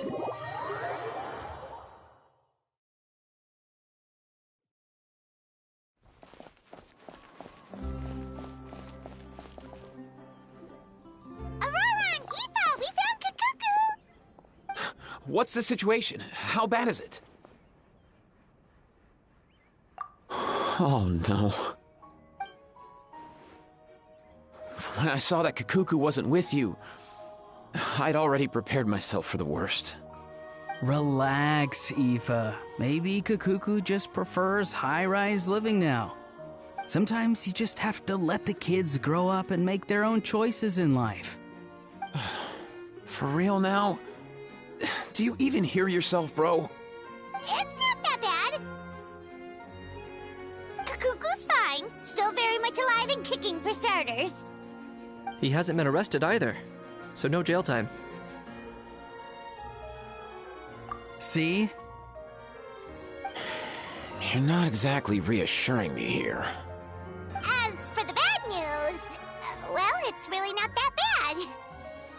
Aurora and Aoife, we found Kakuku! What's the situation? How bad is it? Oh no. When I saw that Kakuku wasn't with you, I'd already prepared myself for the worst. Relax, Aoife. Maybe Kakuku just prefers high-rise living now. Sometimes you just have to let the kids grow up and make their own choices in life. For real now? Do you even hear yourself, bro? It's not that bad. Kakuku's fine. Still very much alive and kicking for starters. He hasn't been arrested either, so no jail time. See? You're not exactly reassuring me here. As for the bad news, well, it's really not that bad.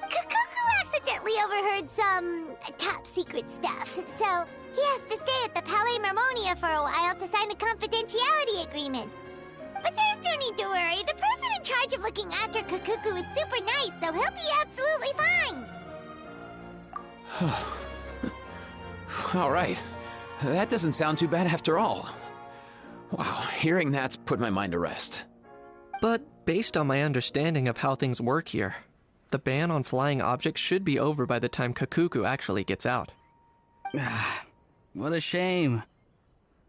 Kakuku accidentally overheard some top secret stuff, so he has to stay at the Palais Marmonia for a while to sign a confidentiality agreement. But there's no need to worry. The person in charge of looking after Kakuku is super nice, so he'll be absolutely fine. All right. That doesn't sound too bad after all. Wow, hearing that's put my mind to rest. But based on my understanding of how things work here, the ban on flying objects should be over by the time Kakuku actually gets out. What a shame.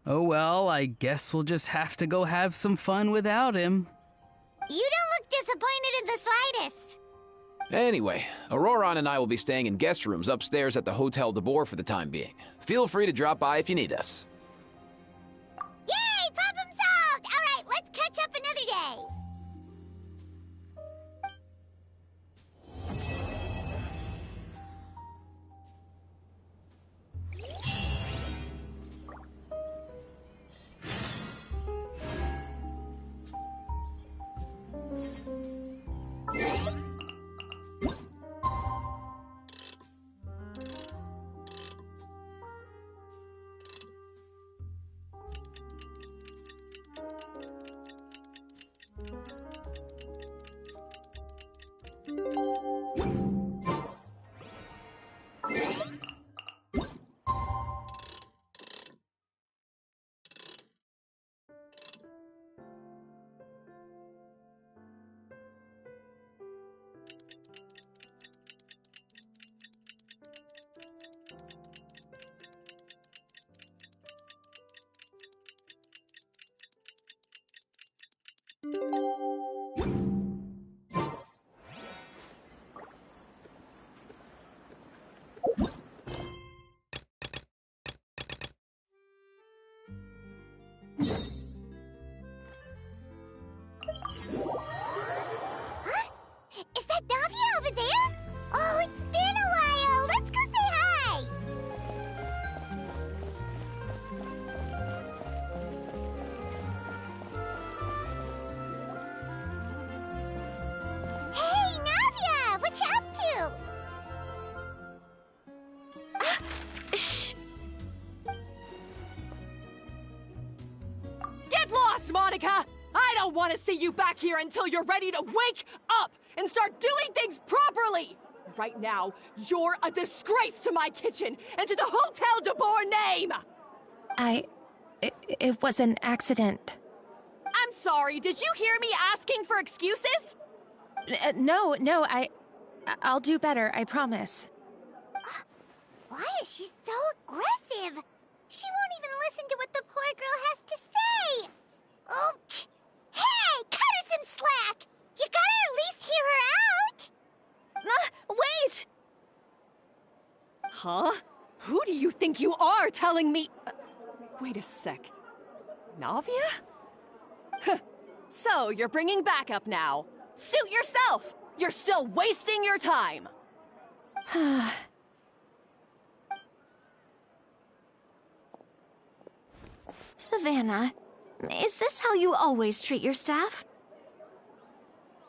Oh well, I guess we'll just have to go have some fun without him. You don't look disappointed in the slightest. Anyway, Auroron and I will be staying in guest rooms upstairs at the Hotel de Boer for the time being. Feel free to drop by if you need us. Yay! Problem solved! All right, let's catch up another day. Is that Navia over there? Oh, it's been a while. Let's go say hi. Hey, Navia, what you up to? Shh! Get lost, Monica! I don't want to see you back here until you're ready to wake up and start doing things properly! Right now, you're a disgrace to my kitchen and to the Hotel de Boer name! It was an accident. I'm sorry, did you hear me asking for excuses? No, I'll do better, I promise. Why is she so aggressive? She won't even listen to what the poor girl has to say. Oh, hey, cut her some slack. You gotta at least hear her out. Wait! Huh? Who do you think you are telling me? Wait a sec. Navia? So, you're bringing backup now. Suit yourself! You're still wasting your time! Savannah, is this how you always treat your staff?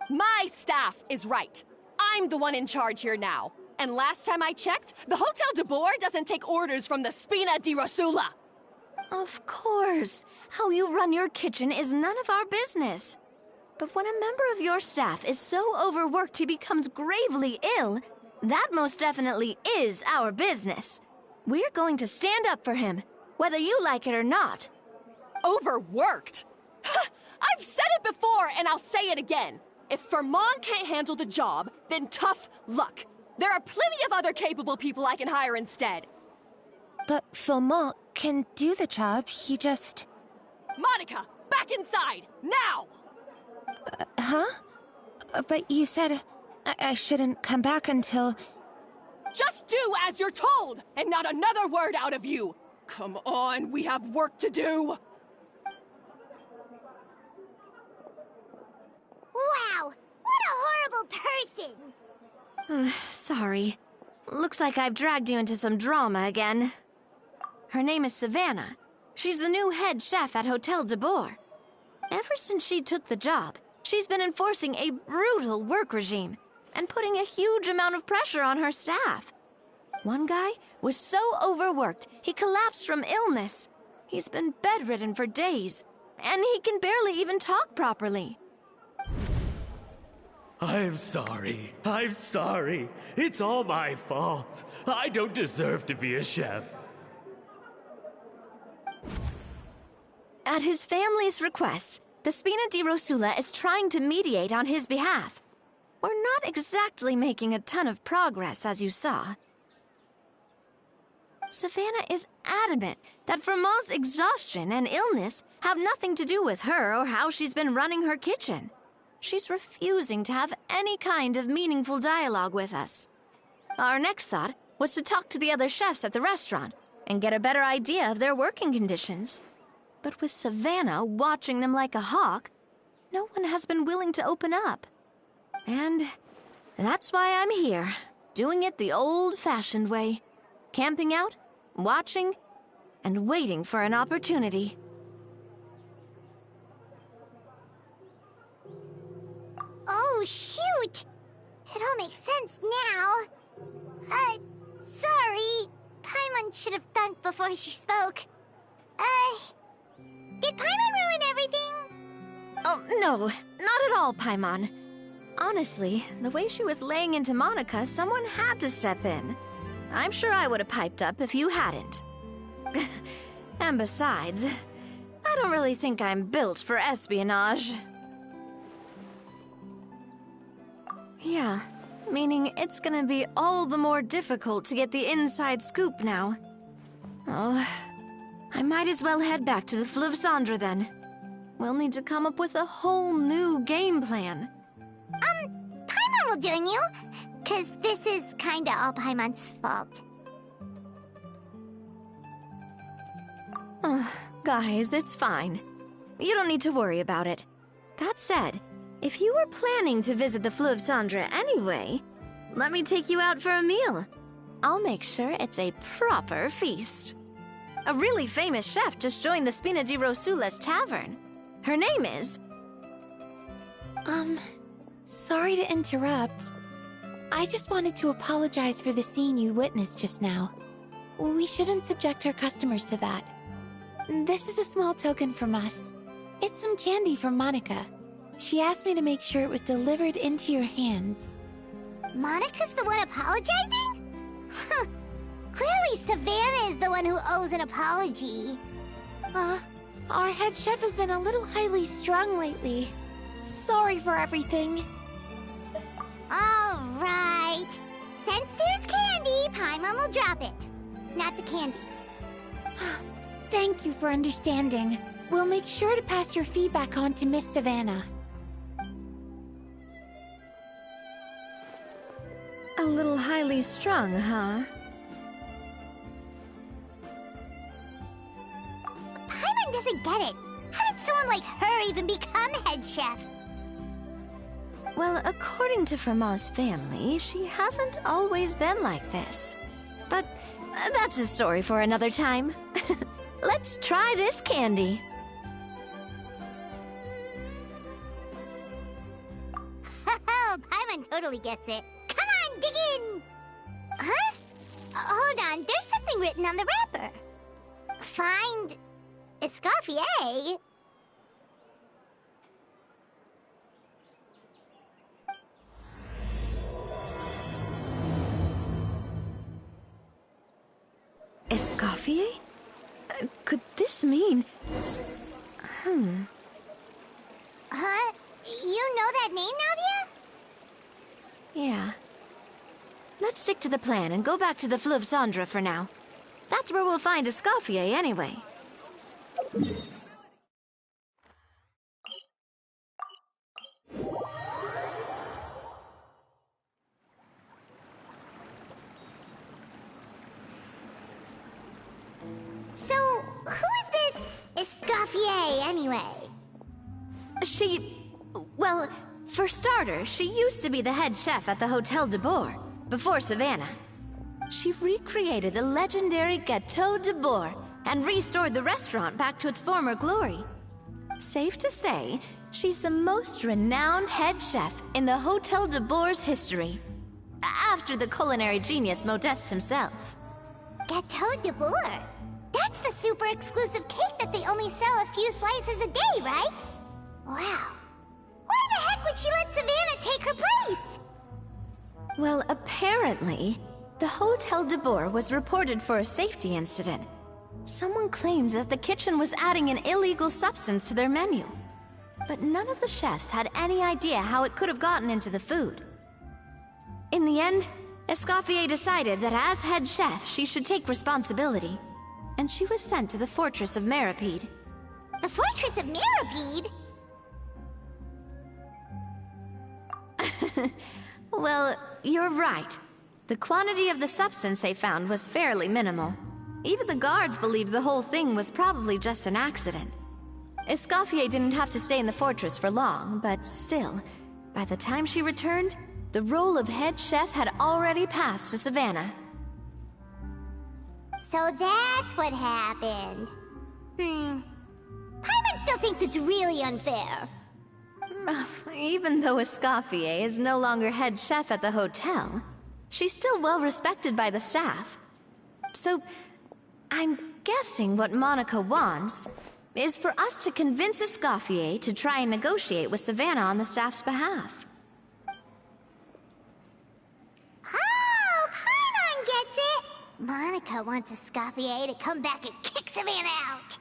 My staff is right. I'm the one in charge here now. And last time I checked, the Hotel de Boer doesn't take orders from the Spina di Rosula. Of course. How you run your kitchen is none of our business. But when a member of your staff is so overworked he becomes gravely ill, that most definitely is our business. We're going to stand up for him, whether you like it or not. Overworked? I've said it before, and I'll say it again. If Fermon can't handle the job, then tough luck. There are plenty of other capable people I can hire instead. But Philmont can do the job, he just... Monica, back inside, now! Huh? But you said I shouldn't come back until... Just do as you're told, and not another word out of you! Come on, we have work to do! Wow, what a horrible person! Sorry. Looks like I've dragged you into some drama again. Her name is Savannah. She's the new head chef at Hotel de Boer. Ever since she took the job, she's been enforcing a brutal work regime and putting a huge amount of pressure on her staff. One guy was so overworked, he collapsed from illness. He's been bedridden for days, and he can barely even talk properly. I'm sorry. I'm sorry. It's all my fault. I don't deserve to be a chef. At his family's request, the Spina di Rosula is trying to mediate on his behalf. We're not exactly making a ton of progress, as you saw. Savannah is adamant that Vermont's exhaustion and illness have nothing to do with her or how she's been running her kitchen. She's refusing to have any kind of meaningful dialogue with us. Our next thought was to talk to the other chefs at the restaurant and get a better idea of their working conditions. But with Savannah watching them like a hawk, no one has been willing to open up. And that's why I'm here, doing it the old-fashioned way. Camping out, watching, and waiting for an opportunity. Oh, shoot! It all makes sense now. Sorry. Paimon should have thunk before she spoke. Did Paimon ruin everything? Oh, no, not at all, Paimon. Honestly, the way she was laying into Monica, someone had to step in. I'm sure I would have piped up if you hadn't. And besides, I don't really think I'm built for espionage. Yeah, meaning it's gonna be all the more difficult to get the inside scoop now. Oh, I might as well head back to the Fleuve Cendre then. We'll need to come up with a whole new game plan. Paimon will join you, 'cause this is kinda all Paimon's fault. Guys, it's fine. You don't need to worry about it. That said, if you were planning to visit the Fleuve Cendre anyway, let me take you out for a meal. I'll make sure it's a proper feast. A really famous chef just joined the Spina di Rosula's tavern. Her name is... Sorry to interrupt. I just wanted to apologize for the scene you witnessed just now. We shouldn't subject our customers to that. This is a small token from us. It's some candy from Monica. She asked me to make sure it was delivered into your hands. Monica's the one apologizing? Huh. Clearly Savannah is the one who owes an apology. Our head chef has been a little highly strung lately. Sorry for everything. All right. Since there's candy, Paimon will drop it. Not the candy. Thank you for understanding. We'll make sure to pass your feedback on to Miss Savannah. A little highly strung, huh? Paimon doesn't get it. How did someone like her even become head chef? Well, according to Fermat's family, she hasn't always been like this. But that's a story for another time. Let's try this candy. Oh, Paimon totally gets it. Come on, dig in! Huh? Hold on, there's something written on the wrapper. Find Escoffier? Escoffier? Could this mean... Huh? You know that name, Nadia? Yeah. Let's stick to the plan and go back to the Fleuve Cendre for now. That's where we'll find Escoffier anyway. So, who is this Escoffier, anyway? Well, for starters, she used to be the head chef at the Hotel de Boer, before Savannah. She recreated the legendary Gâteau de Boer and restored the restaurant back to its former glory. Safe to say, she's the most renowned head chef in the Hotel de Boer's history. After the culinary genius Modeste himself. Gâteau de Boer? That's the super exclusive cake that they only sell a few slices a day, right? Wow. Why the heck would she let Savannah take her place? Well, apparently, the Hotel de Boer was reported for a safety incident. Someone claims that the kitchen was adding an illegal substance to their menu. But none of the chefs had any idea how it could have gotten into the food. In the end, Escoffier decided that as head chef, she should take responsibility. And she was sent to the Fortress of Meripede. The Fortress of Meripede? Well, you're right. The quantity of the substance they found was fairly minimal. Even the guards believed the whole thing was probably just an accident. Escoffier didn't have to stay in the fortress for long, but still, by the time she returned, the role of head chef had already passed to Savannah. So that's what happened. Paimon still thinks it's really unfair. Even though Escoffier is no longer head chef at the hotel, she's still well respected by the staff. So, I'm guessing what Monica wants is for us to convince Escoffier to try and negotiate with Savannah on the staff's behalf. Oh, Paimon gets it! Monica wants Escoffier to come back and kick Savannah out.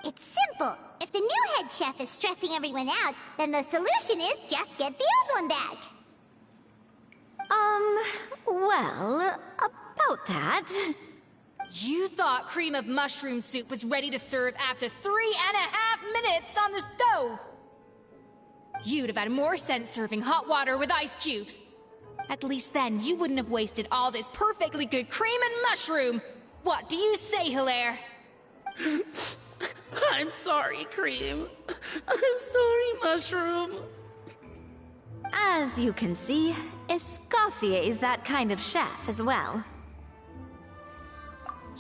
It's simple. If the new head chef is stressing everyone out, then the solution is just get the old one back. Well, about that... You thought cream of mushroom soup was ready to serve after 3.5 minutes on the stove! You'd have had more sense serving hot water with ice cubes. At least then you wouldn't have wasted all this perfectly good cream and mushroom! What do you say, Hilaire? I'm sorry, Cream. I'm sorry, Mushroom. As you can see, Escoffier is that kind of chef as well.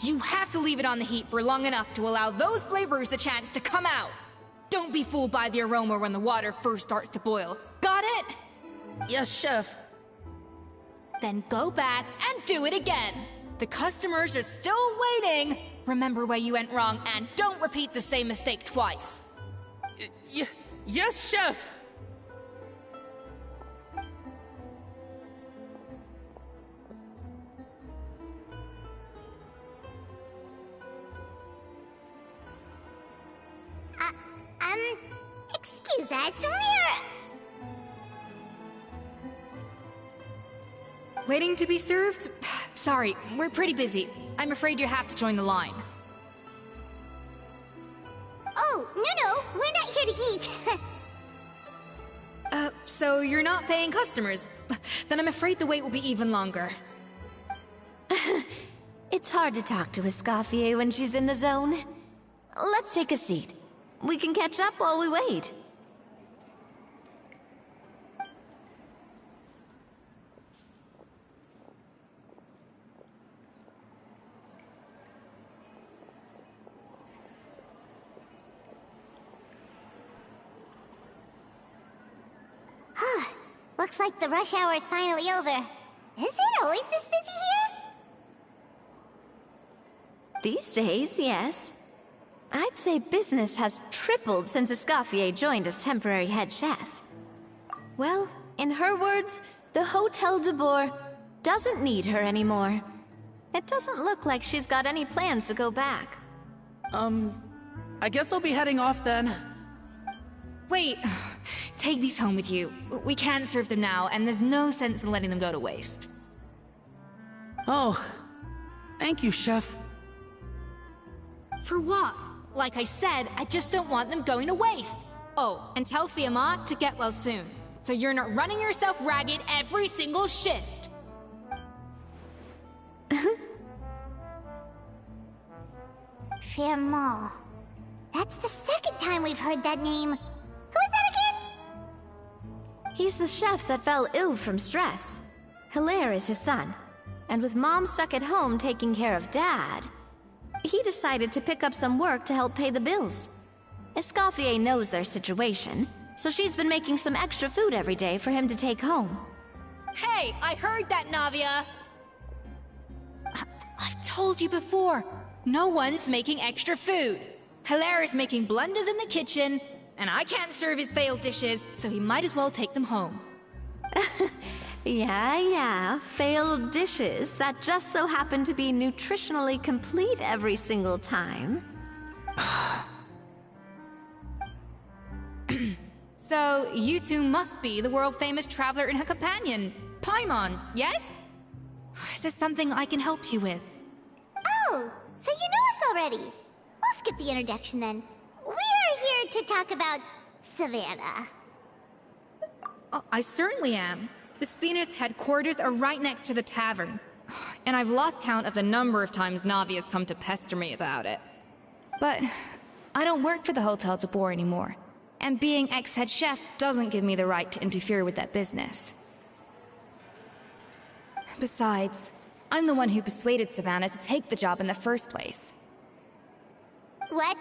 You have to leave it on the heat for long enough to allow those flavors the chance to come out. Don't be fooled by the aroma when the water first starts to boil. Got it? Yes, Chef. Then go back and do it again. The customers are still waiting. Remember where you went wrong and don't repeat the same mistake twice. Yes, Chef. Excuse us, Waiting to be served? Sorry, we're pretty busy. I'm afraid you have to join the line. Oh, no, we're not here to eat. So you're not paying customers? Then I'm afraid the wait will be even longer. It's hard to talk to Escoffier when she's in the zone. Let's take a seat. We can catch up while we wait. Looks like the rush hour is finally over. Is it always this busy here? These days, yes. I'd say business has tripled since Escoffier joined as temporary head chef. Well, in her words, the Hotel de Boer doesn't need her anymore. It doesn't look like she's got any plans to go back. I guess I'll be heading off then. Wait, take these home with you. We can't serve them now, and there's no sense in letting them go to waste. Oh, thank you, Chef. For what? Like I said, I just don't want them going to waste. Oh, and tell Fiamma to get well soon, so you're not running yourself ragged every single shift. Fiamma. That's the second time we've heard that name. Who is that again? He's the chef that fell ill from stress. Hilaire is his son. And with Mom stuck at home taking care of Dad, he decided to pick up some work to help pay the bills. Escoffier knows their situation, so she's been making some extra food every day for him to take home. Hey, I heard that, Navia! I've told you before, no one's making extra food. Hilaire is making blunders in the kitchen, and I can't serve his failed dishes, so he might as well take them home. Yeah, failed dishes that just so happen to be nutritionally complete every single time. So, you two must be the world-famous traveler and her companion, Paimon, yes? Is there something I can help you with? Oh, so you know us already. We'll skip the introduction then. We're here to talk about Savannah. Oh, I certainly am. The Spinner's headquarters are right next to the tavern. And I've lost count of the number of times Navi has come to pester me about it. But I don't work for the Hotel de Boer anymore. And being ex-head chef doesn't give me the right to interfere with that business. Besides, I'm the one who persuaded Savannah to take the job in the first place. What?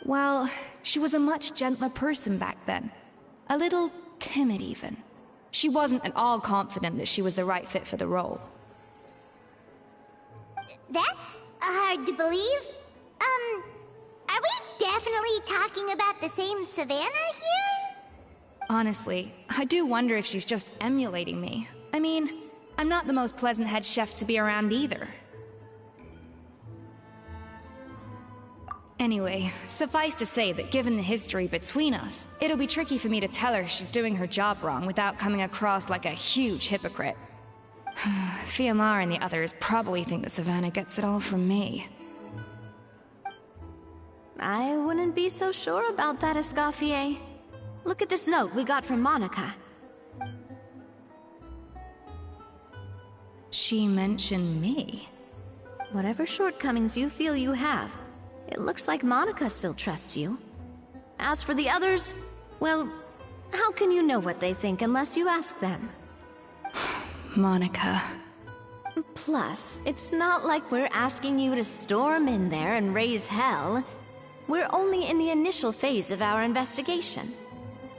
Well, she was a much gentler person back then. A little timid, even. She wasn't at all confident that she was the right fit for the role. That's hard to believe. Are we definitely talking about the same Savannah here? Honestly, I do wonder if she's just emulating me. I mean, I'm not the most pleasant head chef to be around either. Anyway, suffice to say that given the history between us, it'll be tricky for me to tell her she's doing her job wrong without coming across like a huge hypocrite. Fiamma and the others probably think that Savannah gets it all from me. I wouldn't be so sure about that, Escoffier. Look at this note we got from Monica. She mentioned me. Whatever shortcomings you feel you have, it looks like Monica still trusts you. As for the others, well, how can you know what they think unless you ask them? Monica. Plus, it's not like we're asking you to storm in there and raise hell. We're only in the initial phase of our investigation.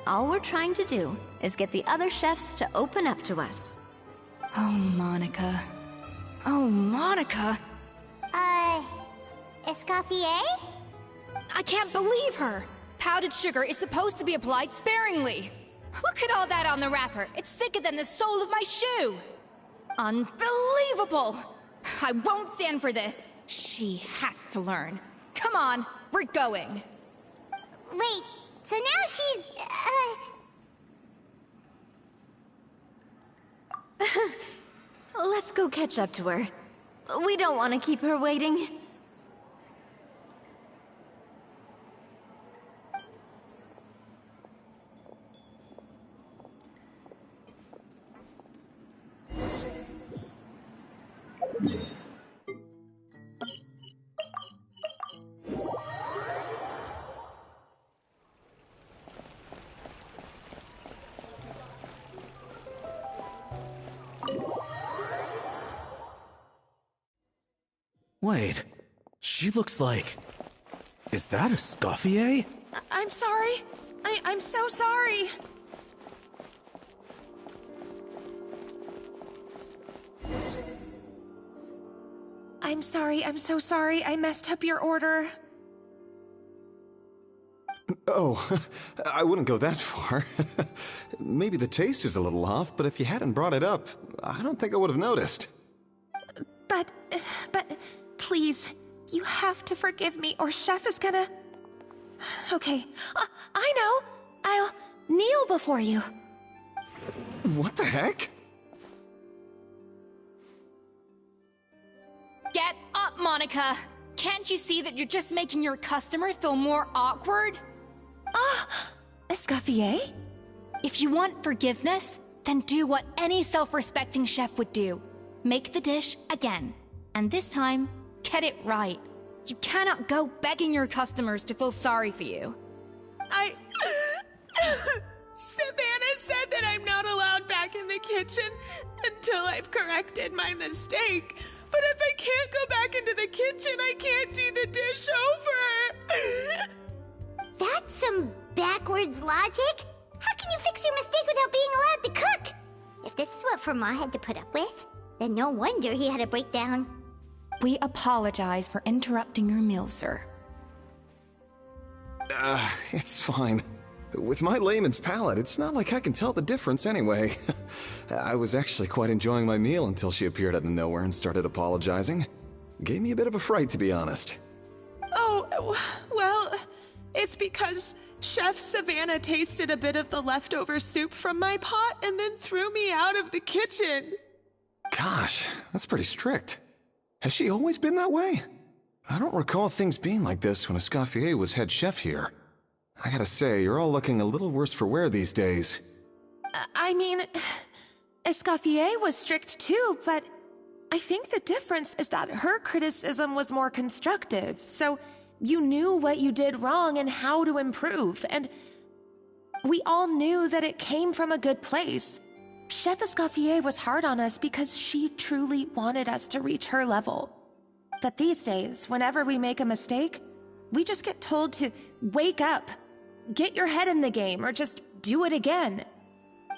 All we're trying to do is get the other chefs to open up to us. Oh, Monica. Oh, Monica! Escoffier? I can't believe her! Powdered sugar is supposed to be applied sparingly. Look at all that on the wrapper. It's thicker than the sole of my shoe. Unbelievable! I won't stand for this. She has to learn. Come on, we're going. Wait, so now she's, Let's go catch up to her. We don't want to keep her waiting. Wait, she looks like... Is that Escoffier? I'm sorry. I'm so sorry. I'm sorry, I'm so sorry. I messed up your order. Oh, I wouldn't go that far. Maybe the taste is a little off, but if you hadn't brought it up, I don't think I would have noticed. But, please, you have to forgive me or Chef is gonna... Okay, I know. I'll kneel before you. What the heck? Get up, Monica! Can't you see that you're just making your customer feel more awkward? Escoffier? If you want forgiveness, then do what any self-respecting chef would do. Make the dish again. And this time, get it right. You cannot go begging your customers to feel sorry for you. Savannah said that I'm not allowed back in the kitchen until I've corrected my mistake. But if I can't go back into the kitchen, I can't do the dish over. That's some backwards logic. How can you fix your mistake without being allowed to cook? If this is what Fermat had to put up with, then no wonder he had a breakdown. We apologize for interrupting your meal, sir. It's fine. With my layman's palate, it's not like I can tell the difference anyway. I was actually quite enjoying my meal until she appeared out of nowhere and started apologizing. Gave me a bit of a fright, to be honest. Oh, well, it's because Chef Savannah tasted a bit of the leftover soup from my pot and then threw me out of the kitchen. Gosh, that's pretty strict. Has she always been that way? I don't recall things being like this when Escoffier was head chef here. I gotta say, you're all looking a little worse for wear these days. I mean, Escoffier was strict too, but I think the difference is that her criticism was more constructive, so you knew what you did wrong and how to improve, and we all knew that it came from a good place. Chef Escoffier was hard on us because she truly wanted us to reach her level. But these days, whenever we make a mistake, we just get told to wake up, get your head in the game, or just do it again.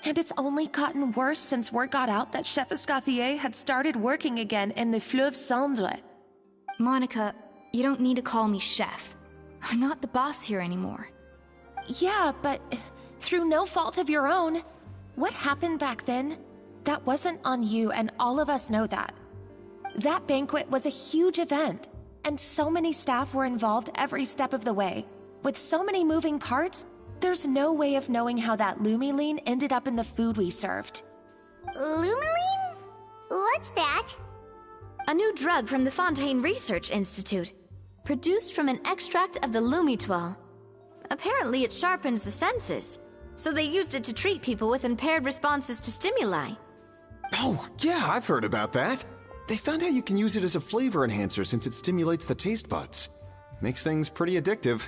And it's only gotten worse since word got out that Chef Escoffier had started working again in the Fleuve Cendre. Monica, you don't need to call me chef. I'm not the boss here anymore. Yeah, but through no fault of your own, what happened back then, that wasn't on you, and all of us know that. That banquet was a huge event, and so many staff were involved every step of the way. With so many moving parts, there's no way of knowing how that Lumiline ended up in the food we served. Lumiline? What's that? A new drug from the Fontaine Research Institute, produced from an extract of the Lumitoile. Apparently it sharpens the senses, so they used it to treat people with impaired responses to stimuli. Oh, yeah, I've heard about that. They found out you can use it as a flavor enhancer since it stimulates the taste buds. Makes things pretty addictive.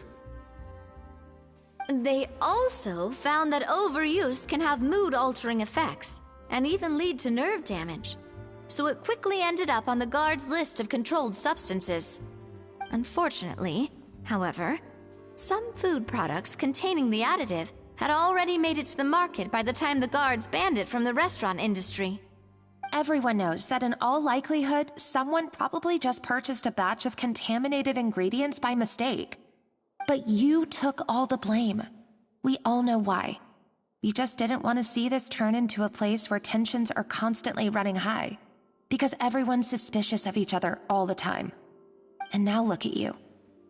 They also found that overuse can have mood-altering effects, and even lead to nerve damage. So it quickly ended up on the guards' list of controlled substances. Unfortunately, however, some food products containing the additive had already made it to the market by the time the guards banned it from the restaurant industry. Everyone knows that in all likelihood, someone probably just purchased a batch of contaminated ingredients by mistake. But you took all the blame. We all know why. You just didn't want to see this turn into a place where tensions are constantly running high, because everyone's suspicious of each other all the time. And now look at you,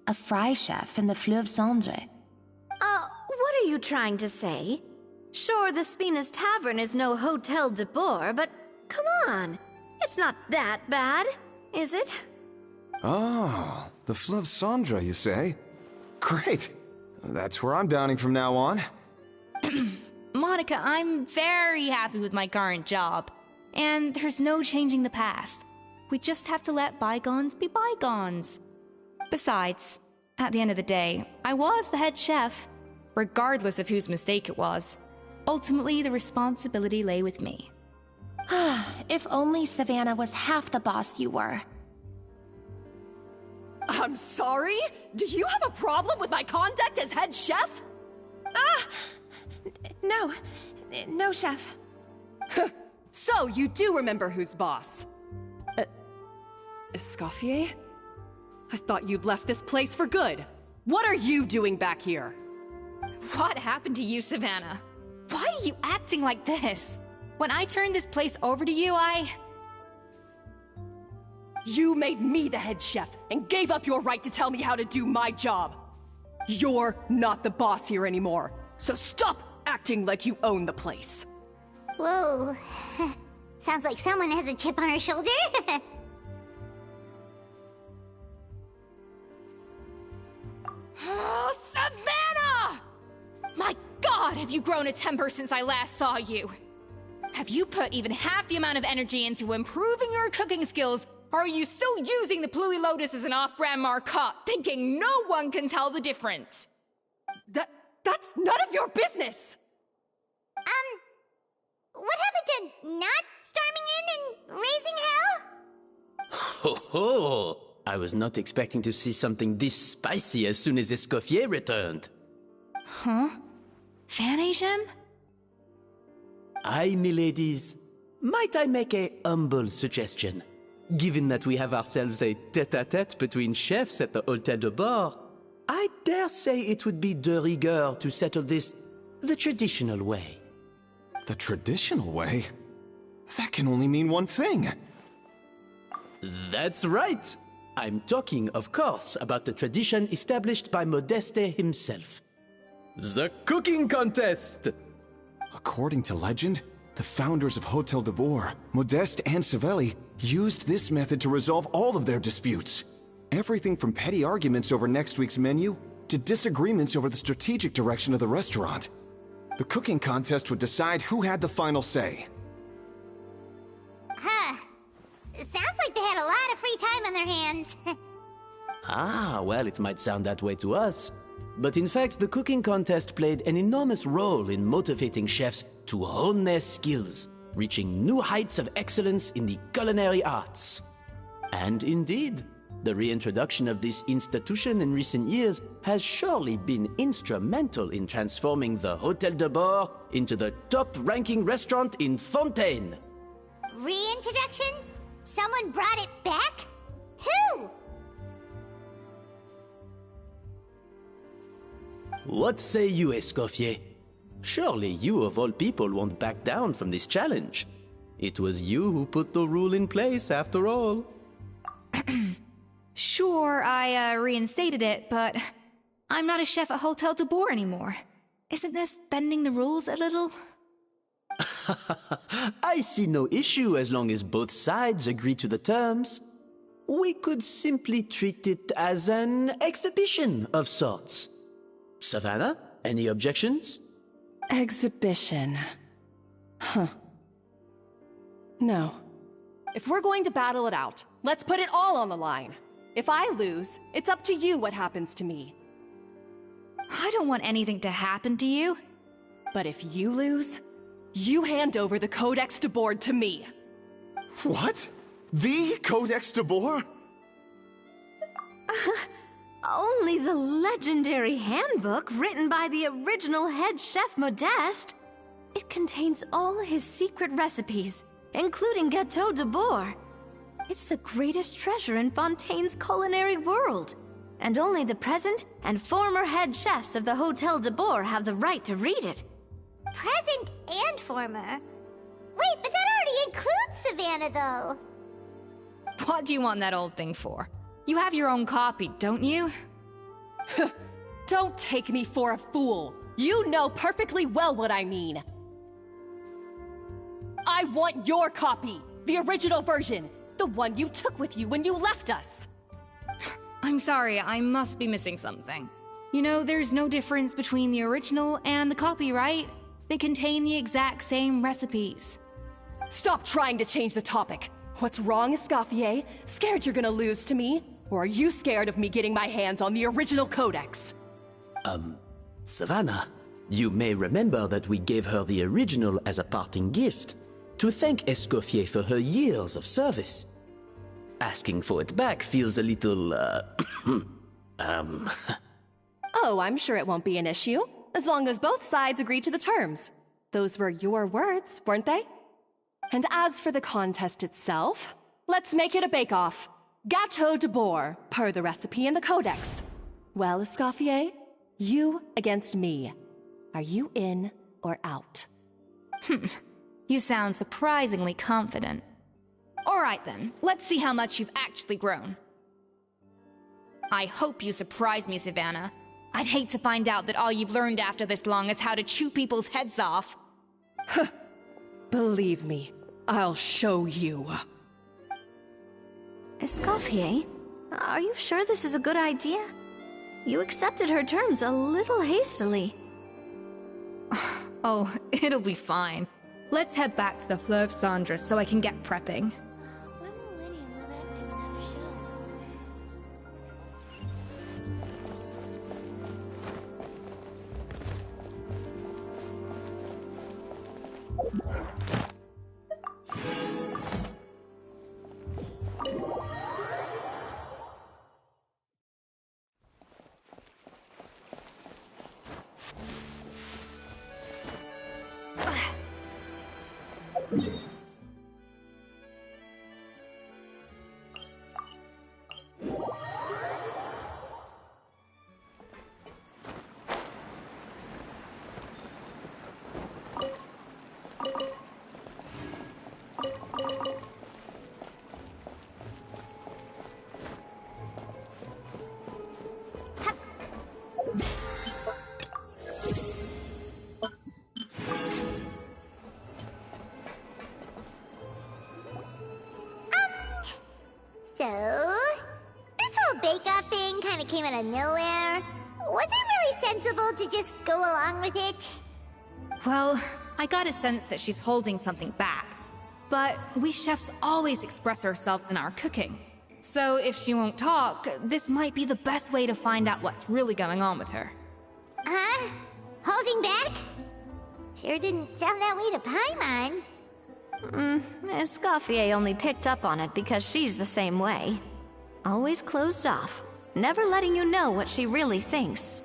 a fry chef in the Fleuve Cendre. What are you trying to say? Sure, the Spina's Tavern is no Hotel de Boer, but come on, it's not that bad, is it? Oh, the Fleuve Cendre, you say? Great. That's where I'm dining from now on. Monica, I'm very happy with my current job. And there's no changing the past. We just have to let bygones be bygones. Besides, at the end of the day, I was the head chef, regardless of whose mistake it was. Ultimately, the responsibility lay with me. If only Savannah was half the boss you were. I'm sorry? Do you have a problem with my conduct as head chef? No, chef. So, you do remember who's boss? Escoffier? I thought you'd left this place for good. What are you doing back here? What happened to you, Savannah? Why are you acting like this? When I turned this place over to you, You made me the head chef and gave up your right to tell me how to do my job. You're not the boss here anymore, so stop acting like you own the place. Whoa. Sounds like someone has a chip on her shoulder. Oh, Savannah! My God, have you grown a temper since I last saw you? Have you put even half the amount of energy into improving your cooking skills, or are you still using the Pluie Lotus as an off-brand marcotte, thinking no one can tell the difference? That's none of your business! What happened to not storming in and raising hell? Ho ho! I was not expecting to see something this spicy as soon as Escoffier returned. Huh? Van-Ajem? Aye, miladies. Might I make a humble suggestion? Given that we have ourselves a tête-à-tête between chefs at the Hôtel de Bord, I dare say it would be de rigueur to settle this the traditional way. The traditional way? That can only mean one thing. That's right. I'm talking, of course, about the tradition established by Modeste himself. The cooking contest! According to legend, the founders of Hôtel de Bord, Modeste and Savelli, used this method to resolve all of their disputes. Everything from petty arguments over next week's menu to disagreements over the strategic direction of the restaurant. The cooking contest would decide who had the final say. Huh. It sounds like they had a lot of free time on their hands. Ah, well, it might sound that way to us. But in fact, the cooking contest played an enormous role in motivating chefs to hone their skills, reaching new heights of excellence in the culinary arts. And indeed, the reintroduction of this institution in recent years has surely been instrumental in transforming the Hôtel de Bord into the top-ranking restaurant in Fontaine. Reintroduction? Someone brought it back? Who? What say you, Escoffier? Surely you of all people won't back down from this challenge. It was you who put the rule in place, after all. Sure, I reinstated it, but I'm not a chef at Hôtel de Bord anymore. Isn't this bending the rules a little? I see no issue as long as both sides agree to the terms. We could simply treat it as an exhibition of sorts. Savannah, any objections? Exhibition. Huh. No. If we're going to battle it out, let's put it all on the line. If I lose, it's up to you what happens to me. I don't want anything to happen to you. But if you lose, you hand over the Codex de Bord to me. What? The Codex de Bord? Only the legendary handbook written by the original head chef Modeste. It contains all his secret recipes, including Gâteau de Bord. It's the greatest treasure in Fontaine's culinary world. And only the present and former head chefs of the Hôtel de Bord have the right to read it. Present and former? Wait, but that already includes Savannah, though. What do you want that old thing for? You have your own copy, don't you? Don't take me for a fool. You know perfectly well what I mean. I want your copy, the original version, the one you took with you when you left us. I'm sorry, I must be missing something. You know, there's no difference between the original and the copy, right? They contain the exact same recipes. Stop trying to change the topic. What's wrong, Escoffier? Scared you're gonna lose to me? Or are you scared of me getting my hands on the original Codex? Savannah, you may remember that we gave her the original as a parting gift, to thank Escoffier for her years of service. Asking for it back feels a little, Oh, I'm sure it won't be an issue, as long as both sides agree to the terms. Those were your words, weren't they? And as for the contest itself, let's make it a bake-off. Gâteau de Bourg, per the recipe in the codex. Well, Escoffier, you against me. Are you in or out? You sound surprisingly confident. Alright then, let's see how much you've actually grown. I hope you surprise me, Savannah. I'd hate to find out that all you've learned after this long is how to chew people's heads off. Believe me, I'll show you. Escoffier, are you sure this is a good idea? You accepted her terms a little hastily. Oh, it'll be fine. Let's head back to the Fleuve Cendres so I can get prepping. When will Lenny and Lynette do another show? So, this whole bake-off thing kind of came out of nowhere. Was it really sensible to just go along with it? Well, I got a sense that she's holding something back. But we chefs always express ourselves in our cooking. So if she won't talk, this might be the best way to find out what's really going on with her. Huh? Holding back? Sure didn't sound that way to Paimon. Escoffier only picked up on it because she's the same way. Always closed off, never letting you know what she really thinks.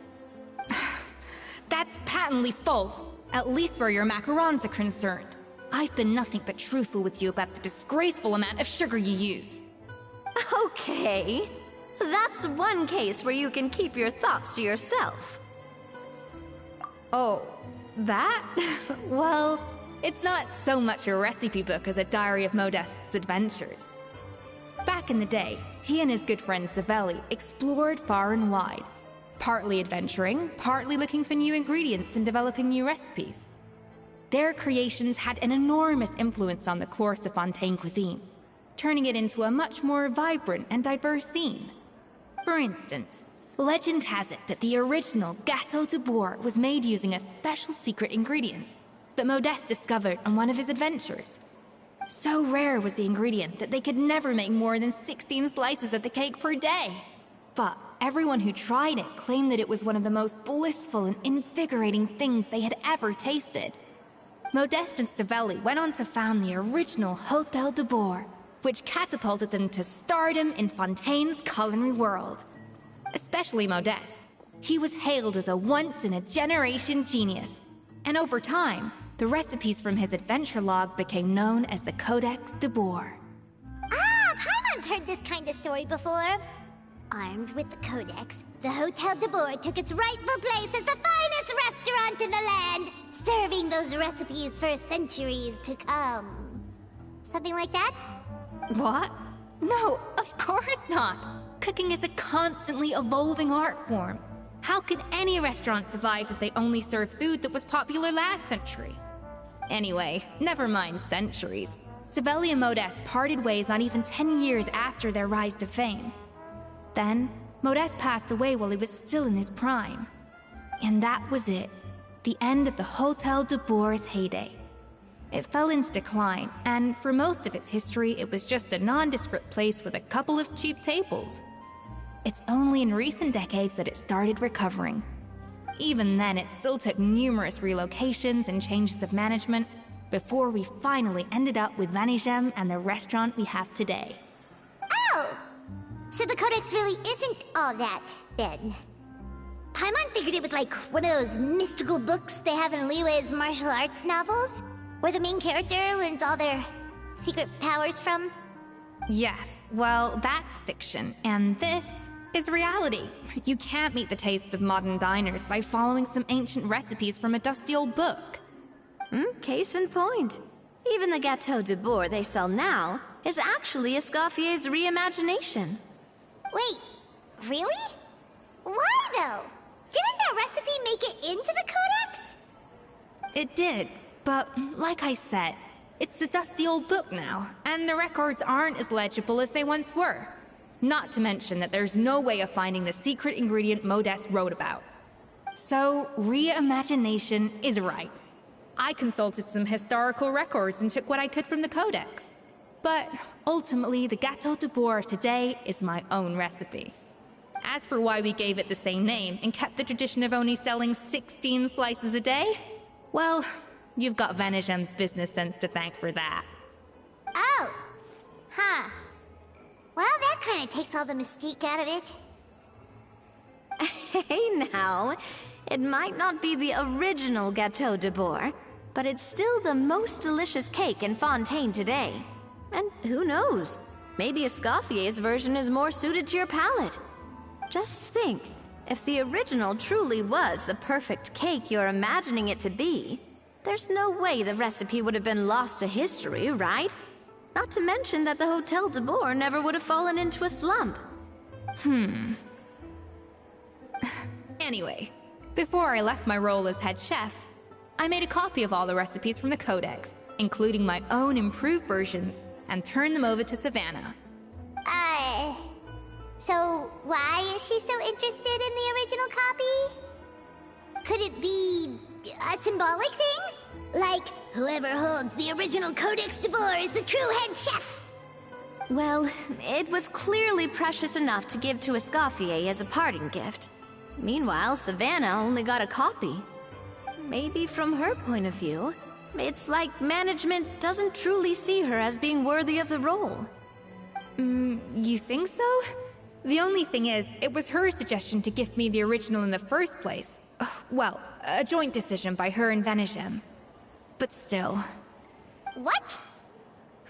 That's patently false, at least where your macarons are concerned. I've been nothing but truthful with you about the disgraceful amount of sugar you use. Okay, that's one case where you can keep your thoughts to yourself. Oh, that? Well, it's not so much a recipe book as a diary of Modeste's adventures. Back in the day, he and his good friend Savelli explored far and wide, partly adventuring, partly looking for new ingredients and developing new recipes. Their creations had an enormous influence on the course of Fontaine cuisine, turning it into a much more vibrant and diverse scene. For instance, legend has it that the original Gâteau de Bourg was made using a special secret ingredient that Modeste discovered on one of his adventures. So rare was the ingredient that they could never make more than 16 slices of the cake per day. But everyone who tried it claimed that it was one of the most blissful and invigorating things they had ever tasted. Modeste and Savelli went on to found the original Hôtel de Bourg, which catapulted them to stardom in Fontaine's culinary world. Especially Modeste. He was hailed as a once-in-a-generation genius, and over time, the recipes from his adventure log became known as the Codex de Bourg. Ah, Paimon's heard this kind of story before. Armed with the Codex, the Hôtel de Bourg took its rightful place as the finest restaurant in the land, serving those recipes for centuries to come. Something like that? What? No, of course not. Cooking is a constantly evolving art form. How could any restaurant survive if they only served food that was popular last century? Anyway, never mind centuries. Savelli and Modeste parted ways not even 10 years after their rise to fame. Then, Modeste passed away while he was still in his prime. And that was it. The end of the Hôtel de Bourg's heyday. It fell into decline, and for most of its history, it was just a nondescript place with a couple of cheap tables. It's only in recent decades that it started recovering. Even then, it still took numerous relocations and changes of management before we finally ended up with Vanigem and the restaurant we have today. Oh! So the Codex really isn't all that, then. Paimon figured it was like one of those mystical books they have in Liyue's martial arts novels, where the main character learns all their secret powers from. Yes, well, that's fiction, and this is reality. You can't meet the tastes of modern diners by following some ancient recipes from a dusty old book. Case in point. Even the Gâteau de Bourg they sell now is actually Escoffier's reimagination. Wait, really? Why though? Didn't that recipe make it into the Codex? It did, but like I said, it's the dusty old book now, and the records aren't as legible as they once were. Not to mention that there's no way of finding the secret ingredient Modest wrote about. So, reimagination is right. I consulted some historical records and took what I could from the Codex. But ultimately, the Gâteau de Bourg of today is my own recipe. As for why we gave it the same name and kept the tradition of only selling 16 slices a day, well, you've got Venegem's business sense to thank for that. Oh. Huh. Well, that kind of takes all the mystique out of it. Hey now, it might not be the original Gâteau de Bourg, but it's still the most delicious cake in Fontaine today. And who knows, maybe Escoffier's version is more suited to your palate. Just think, if the original truly was the perfect cake you're imagining it to be, there's no way the recipe would have been lost to history, right? Not to mention that the Hôtel de Bourg never would have fallen into a slump. Anyway, before I left my role as head chef, I made a copy of all the recipes from the Codex, including my own improved versions, and turned them over to Savannah. So why is she so interested in the original copy? Could it be a symbolic thing? Like, whoever holds the original Codex de Bourg is the true head chef? Well, it was clearly precious enough to give to Escoffier as a parting gift. Meanwhile, Savannah only got a copy. Maybe from her point of view, it's like management doesn't truly see her as being worthy of the role. You think so? The only thing is, it was her suggestion to gift me the original in the first place. Well, a joint decision by her and Venegem. But still. What?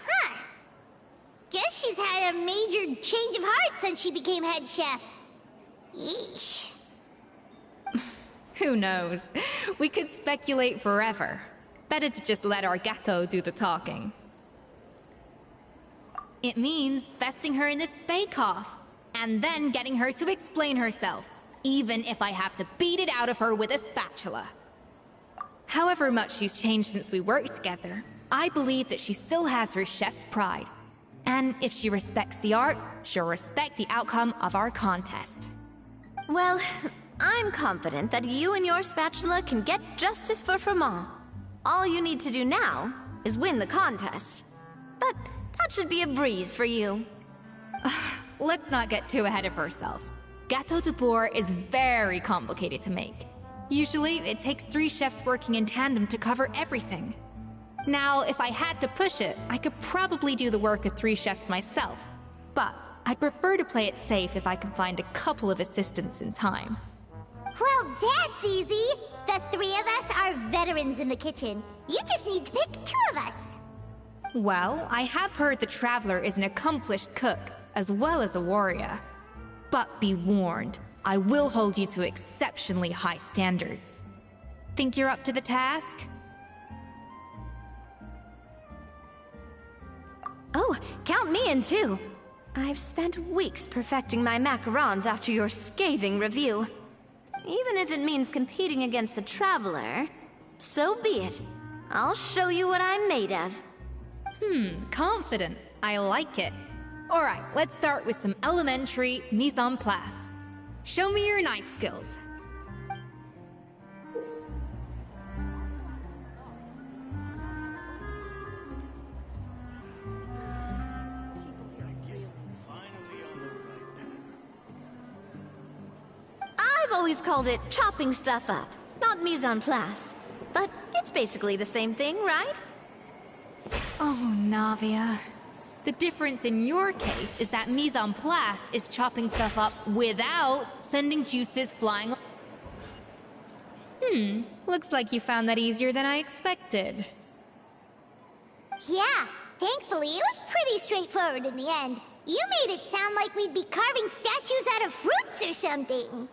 Huh. Guess she's had a major change of heart since she became head chef. Yeesh. Who knows? We could speculate forever. Better to just let our Gâteau do the talking. It means besting her in this bake-off, and then getting her to explain herself, even if I have to beat it out of her with a spatula. However much she's changed since we worked together, I believe that she still has her chef's pride. And if she respects the art, she'll respect the outcome of our contest. Well, I'm confident that you and your spatula can get justice for Froment. All you need to do now is win the contest. But that should be a breeze for you. Let's not get too ahead of ourselves. Gâteau de Bourg is very complicated to make. Usually, it takes 3 chefs working in tandem to cover everything. Now, if I had to push it, I could probably do the work of 3 chefs myself. But I'd prefer to play it safe if I can find a couple of assistants in time. Well, that's easy. The 3 of us are veterans in the kitchen. You just need to pick 2 of us. Well, I have heard the Traveler is an accomplished cook, as well as a warrior. But be warned, I will hold you to exceptionally high standards. Think you're up to the task? Oh, count me in too. I've spent weeks perfecting my macarons after your scathing review. Even if it means competing against the Traveler, so be it. I'll show you what I'm made of. Confident. I like it. Alright, let's start with some elementary mise en place. Show me your knife skills. I've always called it chopping stuff up, not mise en place. But it's basically the same thing, right? Oh, Navia. The difference in your case is that mise en place is chopping stuff up without sending juices flying. Looks like you found that easier than I expected. Yeah, Thankfully, it was pretty straightforward in the end. You made it sound like we'd be carving statues out of fruits or something.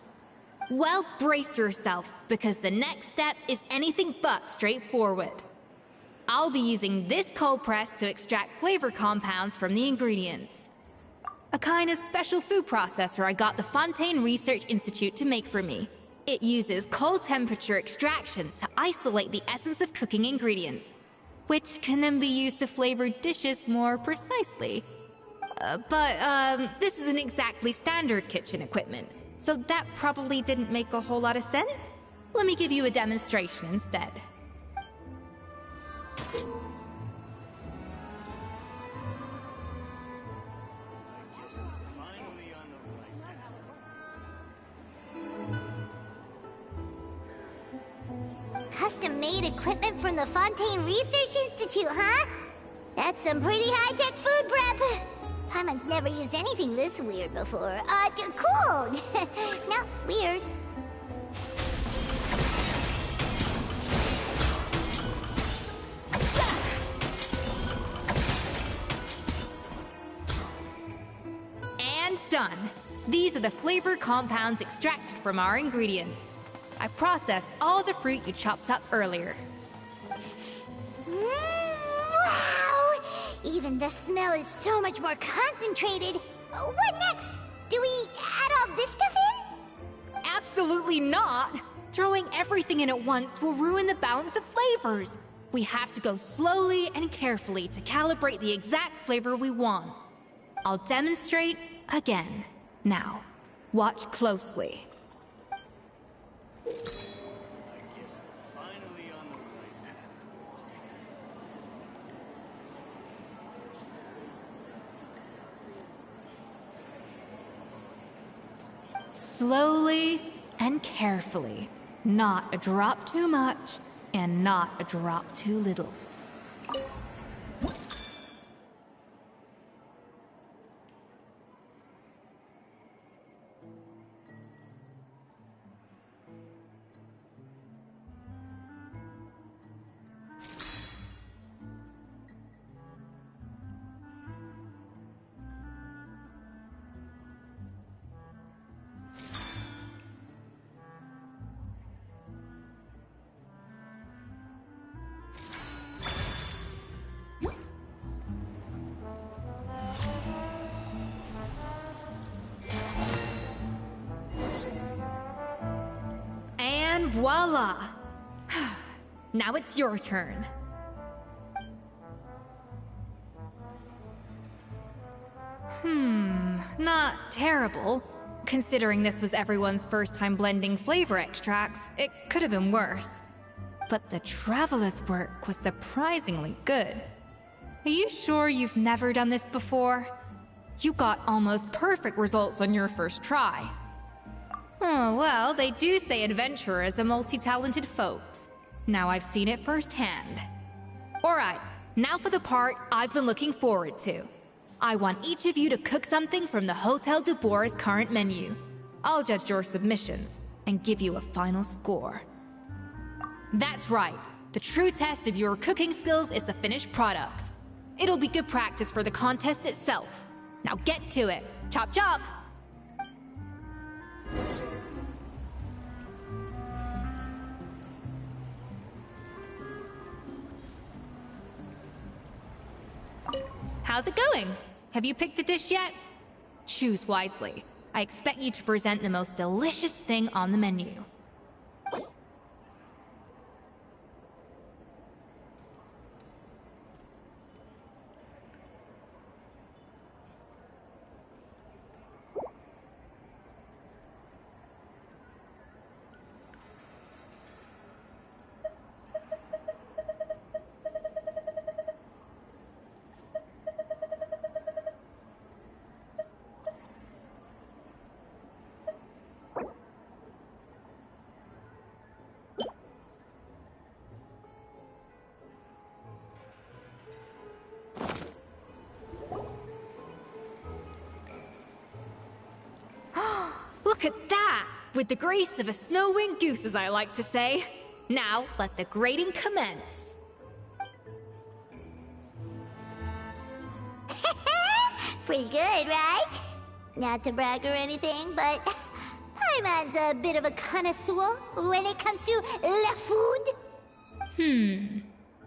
Well, brace yourself, because the next step is anything but straightforward. I'll be using this cold press to extract flavor compounds from the ingredients. A kind of special food processor I got the Fontaine Research Institute to make for me. It uses cold temperature extraction to isolate the essence of cooking ingredients, which can then be used to flavor dishes more precisely. But this isn't exactly standard kitchen equipment, so that probably didn't make a whole lot of sense. Let me give you a demonstration instead. Custom-made equipment from the Fontaine Research Institute, huh? That's some pretty high-tech food prep. Paimon's never used anything this weird before. Cool! No, weird. And done. These are the flavor compounds extracted from our ingredients. I processed all the fruit you chopped up earlier. Wow! Even the smell is so much more concentrated. What next? Do we add all this stuff in? Absolutely not! Throwing everything in at once will ruin the balance of flavors. We have to go slowly and carefully to calibrate the exact flavor we want. I'll demonstrate again. Now, watch closely. Slowly and carefully. Not a drop too much, and not a drop too little. And voila! Now it's your turn. Not terrible. Considering this was everyone's first time blending flavor extracts, it could have been worse. But the Traveler's work was surprisingly good. Are you sure you've never done this before? You got almost perfect results on your first try. Oh, well, they do say adventurers are multi-talented folks. Now I've seen it firsthand. Alright, now for the part I've been looking forward to. I want each of you to cook something from the Hotel du Bois' current menu. I'll judge your submissions and give you a final score. That's right. The true test of your cooking skills is the finished product. It'll be good practice for the contest itself. Now get to it. Chop chop! How's it going? Have you picked a dish yet? Choose wisely. I expect you to present the most delicious thing on the menu. Look at that! With the grace of a snow-winged goose, as I like to say. Now, let the grating commence. Pretty good, right? Not to brag or anything, but Paimon's a bit of a connoisseur when it comes to la food.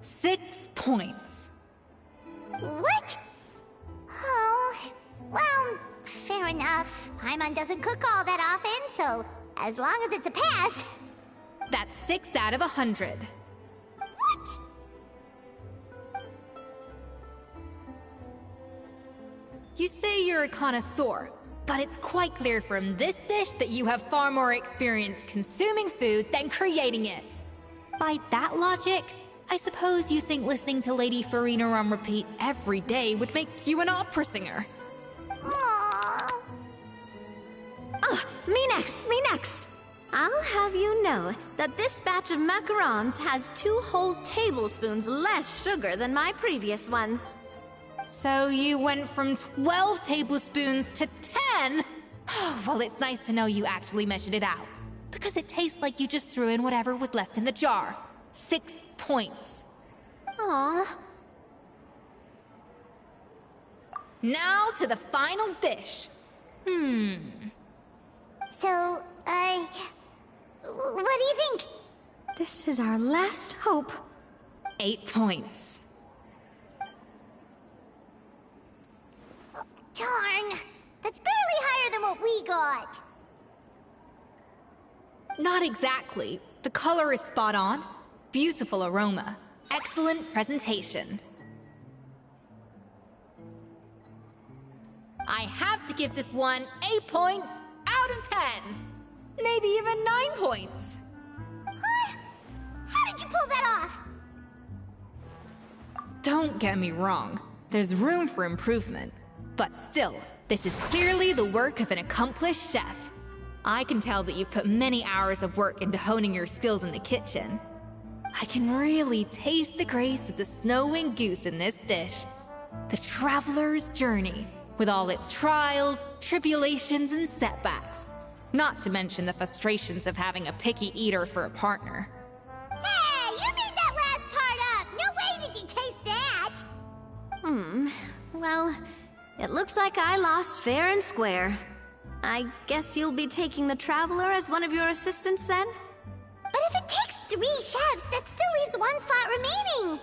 6 points. What? Oh, well, fair enough. Paimon doesn't cook all that often, so as long as it's a pass. That's 6 out of 100. What? You say you're a connoisseur, but it's quite clear from this dish that you have far more experience consuming food than creating it. By that logic, I suppose you think listening to Lady Farina on repeat every day would make you an opera singer. Aww. Me next! I'll have you know that this batch of macarons has 2 whole tablespoons less sugar than my previous ones. So you went from 12 tablespoons to 10? Well, it's nice to know you actually measured it out. Because it tastes like you just threw in whatever was left in the jar. 6 points. Aw. Now to the final dish. So, what do you think? This is our last hope. 8 points. Darn! That's barely higher than what we got. Not exactly. The color is spot on. Beautiful aroma. Excellent presentation. I have to give this one 8 points out of 10. Maybe even 9 points. Huh? How did you pull that off? Don't get me wrong. There's room for improvement. But still, this is clearly the work of an accomplished chef. I can tell that you've put many hours of work into honing your skills in the kitchen. I can really taste the grace of the snow-winged goose in this dish. The traveler's journey, with all its trials, tribulations, and setbacks. Not to mention the frustrations of having a picky eater for a partner. Hey, you made that last part up! No way did you taste that! Well, it looks like I lost fair and square. I guess you'll be taking the Traveler as one of your assistants then? But if it takes 3 chefs, that still leaves 1 slot remaining.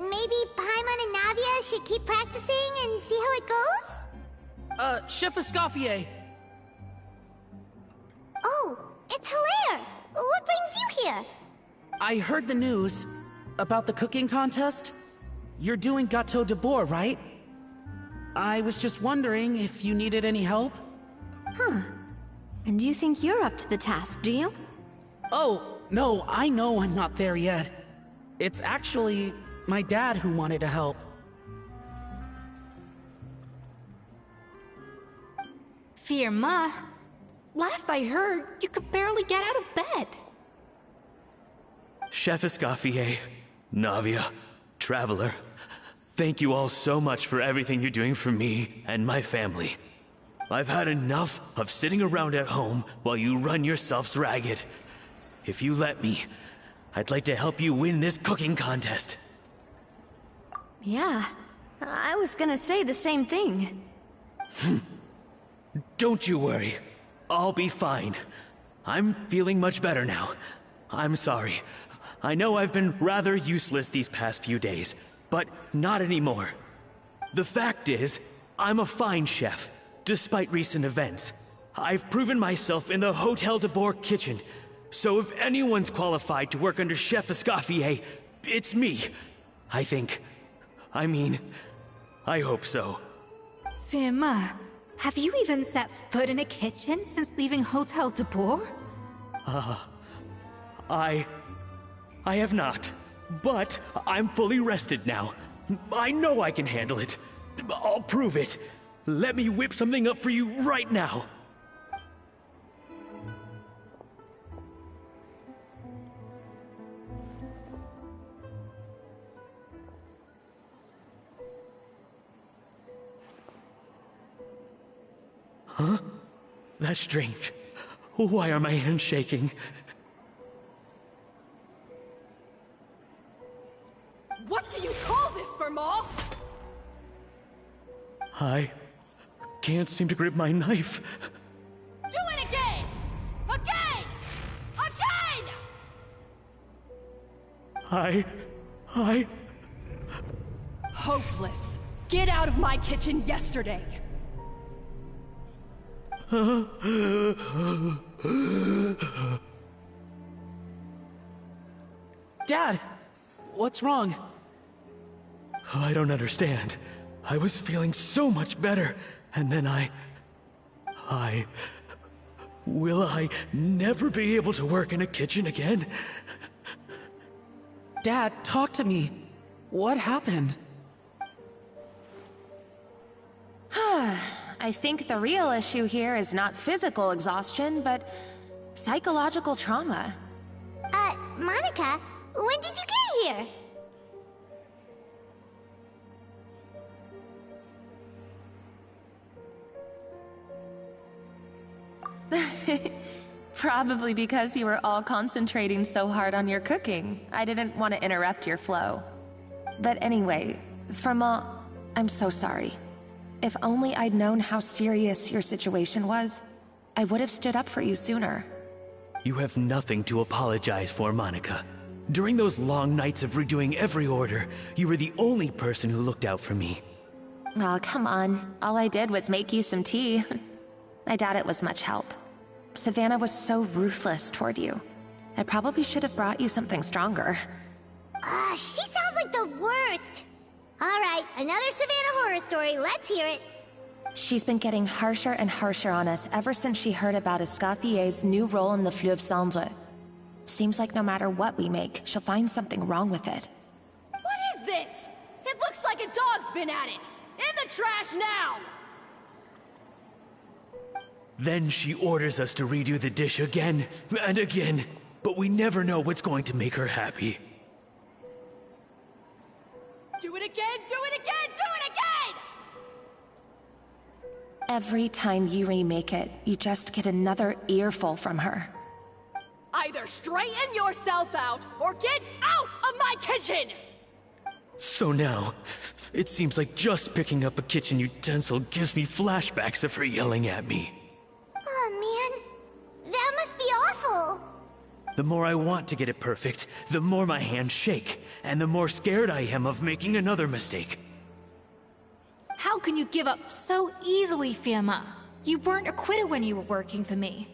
Maybe Paimon and Navia should keep practicing and see how it goes? Chef Escoffier! Oh, it's Hilaire! What brings you here? I heard the news about the cooking contest. You're doing Gâteau de Bourg, right? I was just wondering if you needed any help? And you think you're up to the task, do you? Oh, no, I know I'm not there yet. It's actually my dad who wanted to help. Firma, last I heard, you could barely get out of bed. Chef Escoffier, Navia, Traveler, thank you all so much for everything you're doing for me and my family. I've had enough of sitting around at home while you run yourselves ragged. If you let me, I'd like to help you win this cooking contest. Yeah, I was gonna say the same thing. Don't you worry. I'll be fine. I'm feeling much better now. I'm sorry. I know I've been rather useless these past few days, but not anymore. The fact is, I'm a fine chef, despite recent events. I've proven myself in the Hotel de Bourg kitchen, so if anyone's qualified to work under Chef Escoffier, it's me. I think. I hope so. Firma, have you even set foot in a kitchen since leaving Hotel de Bourg? I have not, but I'm fully rested now. I know I can handle it. I'll prove it. Let me whip something up for you right now. Huh? That's strange. Why are my hands shaking? What do you call this, Firma? I can't seem to grip my knife. Do it again! Again! Again! I... Hopeless. Get out of my kitchen yesterday. Dad, what's wrong? I don't understand. I was feeling so much better, and then Will I never be able to work in a kitchen again? Dad, talk to me. What happened? I think the real issue here is not physical exhaustion, but psychological trauma. Monica, when did you get here? Probably because you were all concentrating so hard on your cooking. I didn't want to interrupt your flow. But anyway, Firmin, I'm so sorry. If only I'd known how serious your situation was, I would have stood up for you sooner. You have nothing to apologize for, Monica. During those long nights of redoing every order, you were the only person who looked out for me. Oh, come on. All I did was make you some tea. I doubt it was much help. Savannah was so ruthless toward you. I probably should have brought you something stronger. She sounds like the worst. All right, another Savannah horror story. Let's hear it. She's been getting harsher and harsher on us ever since she heard about Escaffier's new role in the Fleuve Cendre. Seems like no matter what we make, she'll find something wrong with it. What is this? It looks like a dog's been at it. In the trash now! Then she orders us to redo the dish again and again, but we never know what's going to make her happy. Do it again, do it again, do it again! Every time you remake it, you just get another earful from her. Either straighten yourself out, or get out of my kitchen! So now, it seems like just picking up a kitchen utensil gives me flashbacks of her yelling at me. Oh man, that must be awful. The more I want to get it perfect, the more my hands shake, and the more scared I am of making another mistake. How can you give up so easily, Firmin? You weren't a quitter when you were working for me.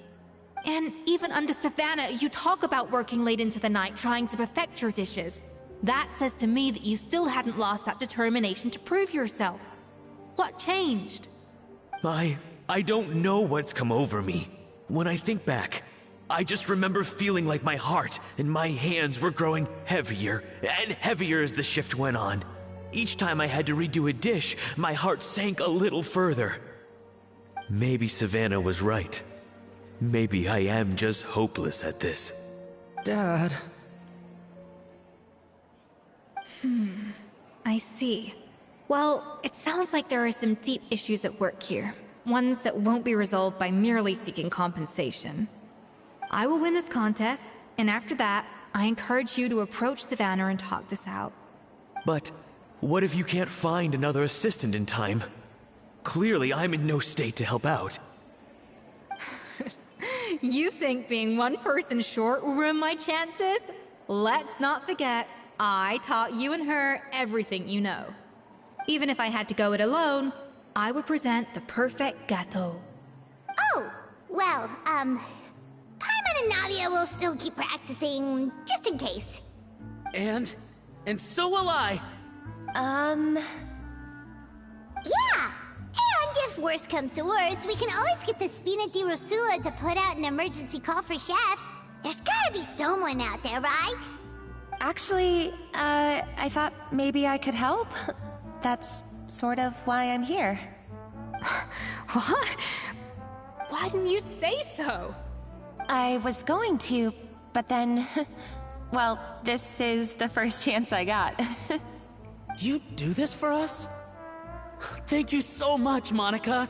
And even under Savannah, you talk about working late into the night trying to perfect your dishes. That says to me that you still hadn't lost that determination to prove yourself. What changed? I don't know what's come over me. When I think back, I just remember feeling like my heart and my hands were growing heavier and heavier as the shift went on. Each time I had to redo a dish, my heart sank a little further. Maybe Savannah was right. Maybe I am just hopeless at this. Dad. I see. Well, it sounds like there are some deep issues at work here. Ones that won't be resolved by merely seeking compensation. I will win this contest, and after that, I encourage you to approach Savannah and talk this out. But what if you can't find another assistant in time? Clearly, I'm in no state to help out. You think being one person short will ruin my chances? Let's not forget, I taught you and her everything you know. Even if I had to go it alone, I would present the perfect gâteau. Oh, well, Paimon and Nadia will still keep practicing, just in case. And so will I. Yeah! And if worse comes to worse, we can always get the Spina di Rosula to put out an emergency call for chefs. There's gotta be someone out there, right? Actually, I thought maybe I could help. That's sort of why I'm here. What? Why didn't you say so? I was going to, but then... well, this is the first chance I got. You do this for us? Thank you so much, Monica.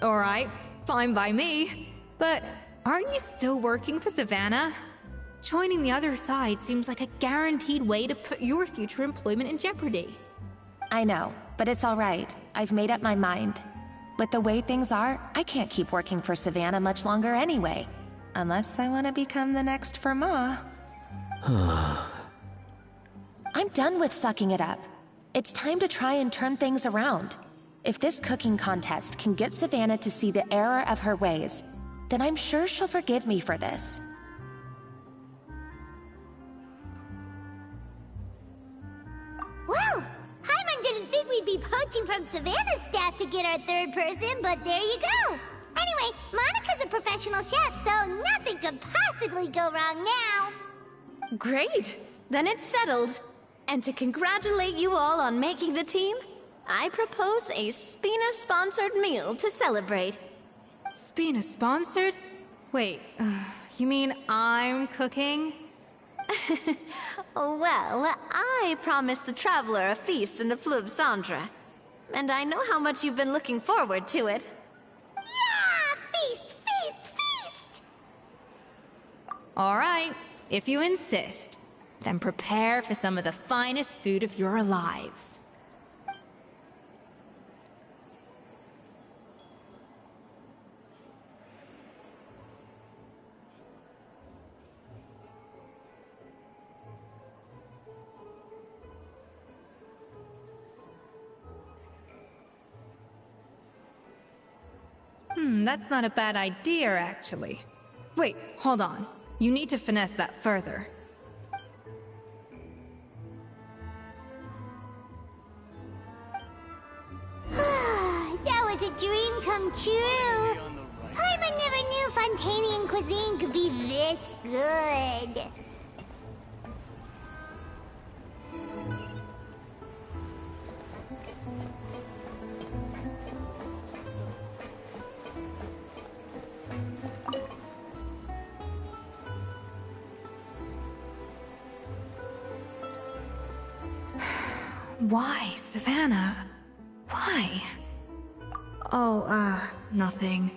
Alright, fine by me. But aren't you still working for Savannah? Joining the other side seems like a guaranteed way to put your future employment in jeopardy. I know, but it's all right. I've made up my mind. With the way things are, I can't keep working for Savannah much longer anyway. Unless I want to become the next Fermat. I'm done with sucking it up. It's time to try and turn things around. If this cooking contest can get Savannah to see the error of her ways, then I'm sure she'll forgive me for this. Whoa! Hyman didn't think we'd be poaching from Savannah's staff to get our third person, but there you go! Anyway, Monica's a professional chef, so nothing could possibly go wrong now! Great! Then it's settled. And to congratulate you all on making the team, I propose a Spina-sponsored meal to celebrate. Spina-sponsored? Wait, you mean I'm cooking? Well, I promised the Traveler a feast in the Fleuve Cendre. And I know how much you've been looking forward to it. Yeah! Feast, feast, feast! All right, if you insist, then prepare for some of the finest food of your lives. That's not a bad idea, actually. Wait, hold on. You need to finesse that further. That was a dream come true! Hyman never knew Fontanian cuisine could be this good. Why, Savannah? Why? Oh, nothing.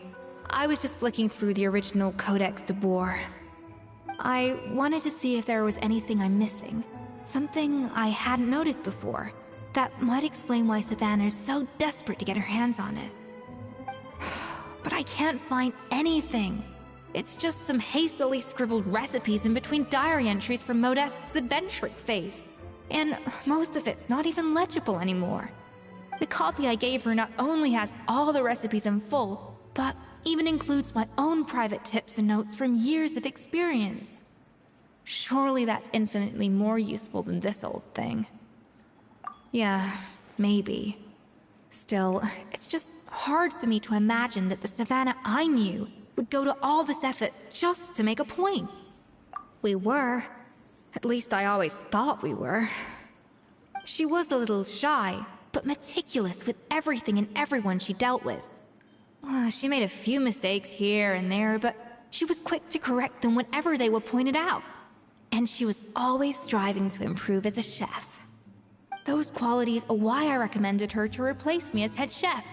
I was just flicking through the original Codex de Boer. I wanted to see if there was anything I'm missing. Something I hadn't noticed before. That might explain why Savannah's so desperate to get her hands on it. But I can't find anything. It's just some hastily scribbled recipes in between diary entries from Modest's adventuring phase. And most of it's not even legible anymore. The copy I gave her not only has all the recipes in full, but even includes my own private tips and notes from years of experience. Surely that's infinitely more useful than this old thing. Yeah, maybe. Still, it's just hard for me to imagine that the Savannah I knew would go to all this effort just to make a point. We were. At least I always thought we were. She was a little shy, but meticulous with everything and everyone she dealt with. She made a few mistakes here and there, but she was quick to correct them whenever they were pointed out. And she was always striving to improve as a chef. Those qualities are why I recommended her to replace me as head chef.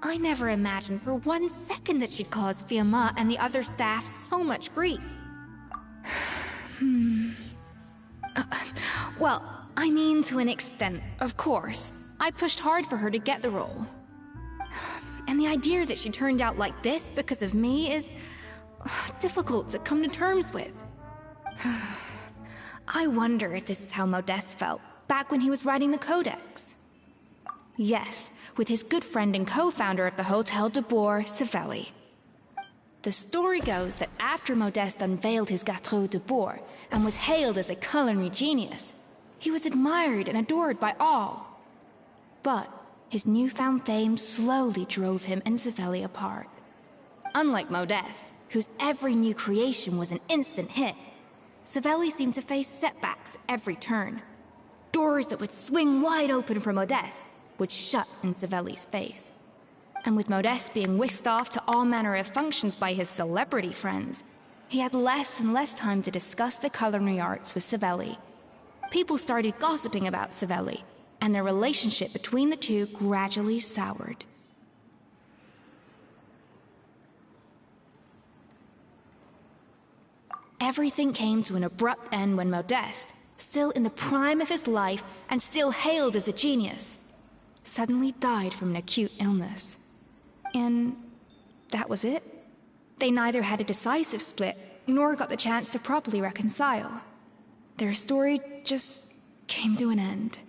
I never imagined for 1 second that she'd cause Fermat and the other staff so much grief. Well, I mean to an extent, of course. I pushed hard for her to get the role. And the idea that she turned out like this because of me is difficult to come to terms with. I wonder if this is how Modeste felt back when he was writing the Codex. Yes, with his good friend and co-founder of the Hotel de Boer, Savelli. The story goes that after Modeste unveiled his Gâteau de Boer and was hailed as a culinary genius, he was admired and adored by all. But his newfound fame slowly drove him and Savelli apart. Unlike Modeste, whose every new creation was an instant hit, Savelli seemed to face setbacks every turn. Doors that would swing wide open for Modeste would shut in Savelli's face. And with Modeste being whisked off to all manner of functions by his celebrity friends, he had less and less time to discuss the culinary arts with Savelli. People started gossiping about Savelli, and their relationship between the two gradually soured. Everything came to an abrupt end when Modeste, still in the prime of his life and still hailed as a genius, suddenly died from an acute illness. And that was it. They neither had a decisive split, nor got the chance to properly reconcile. Their story just came to an end.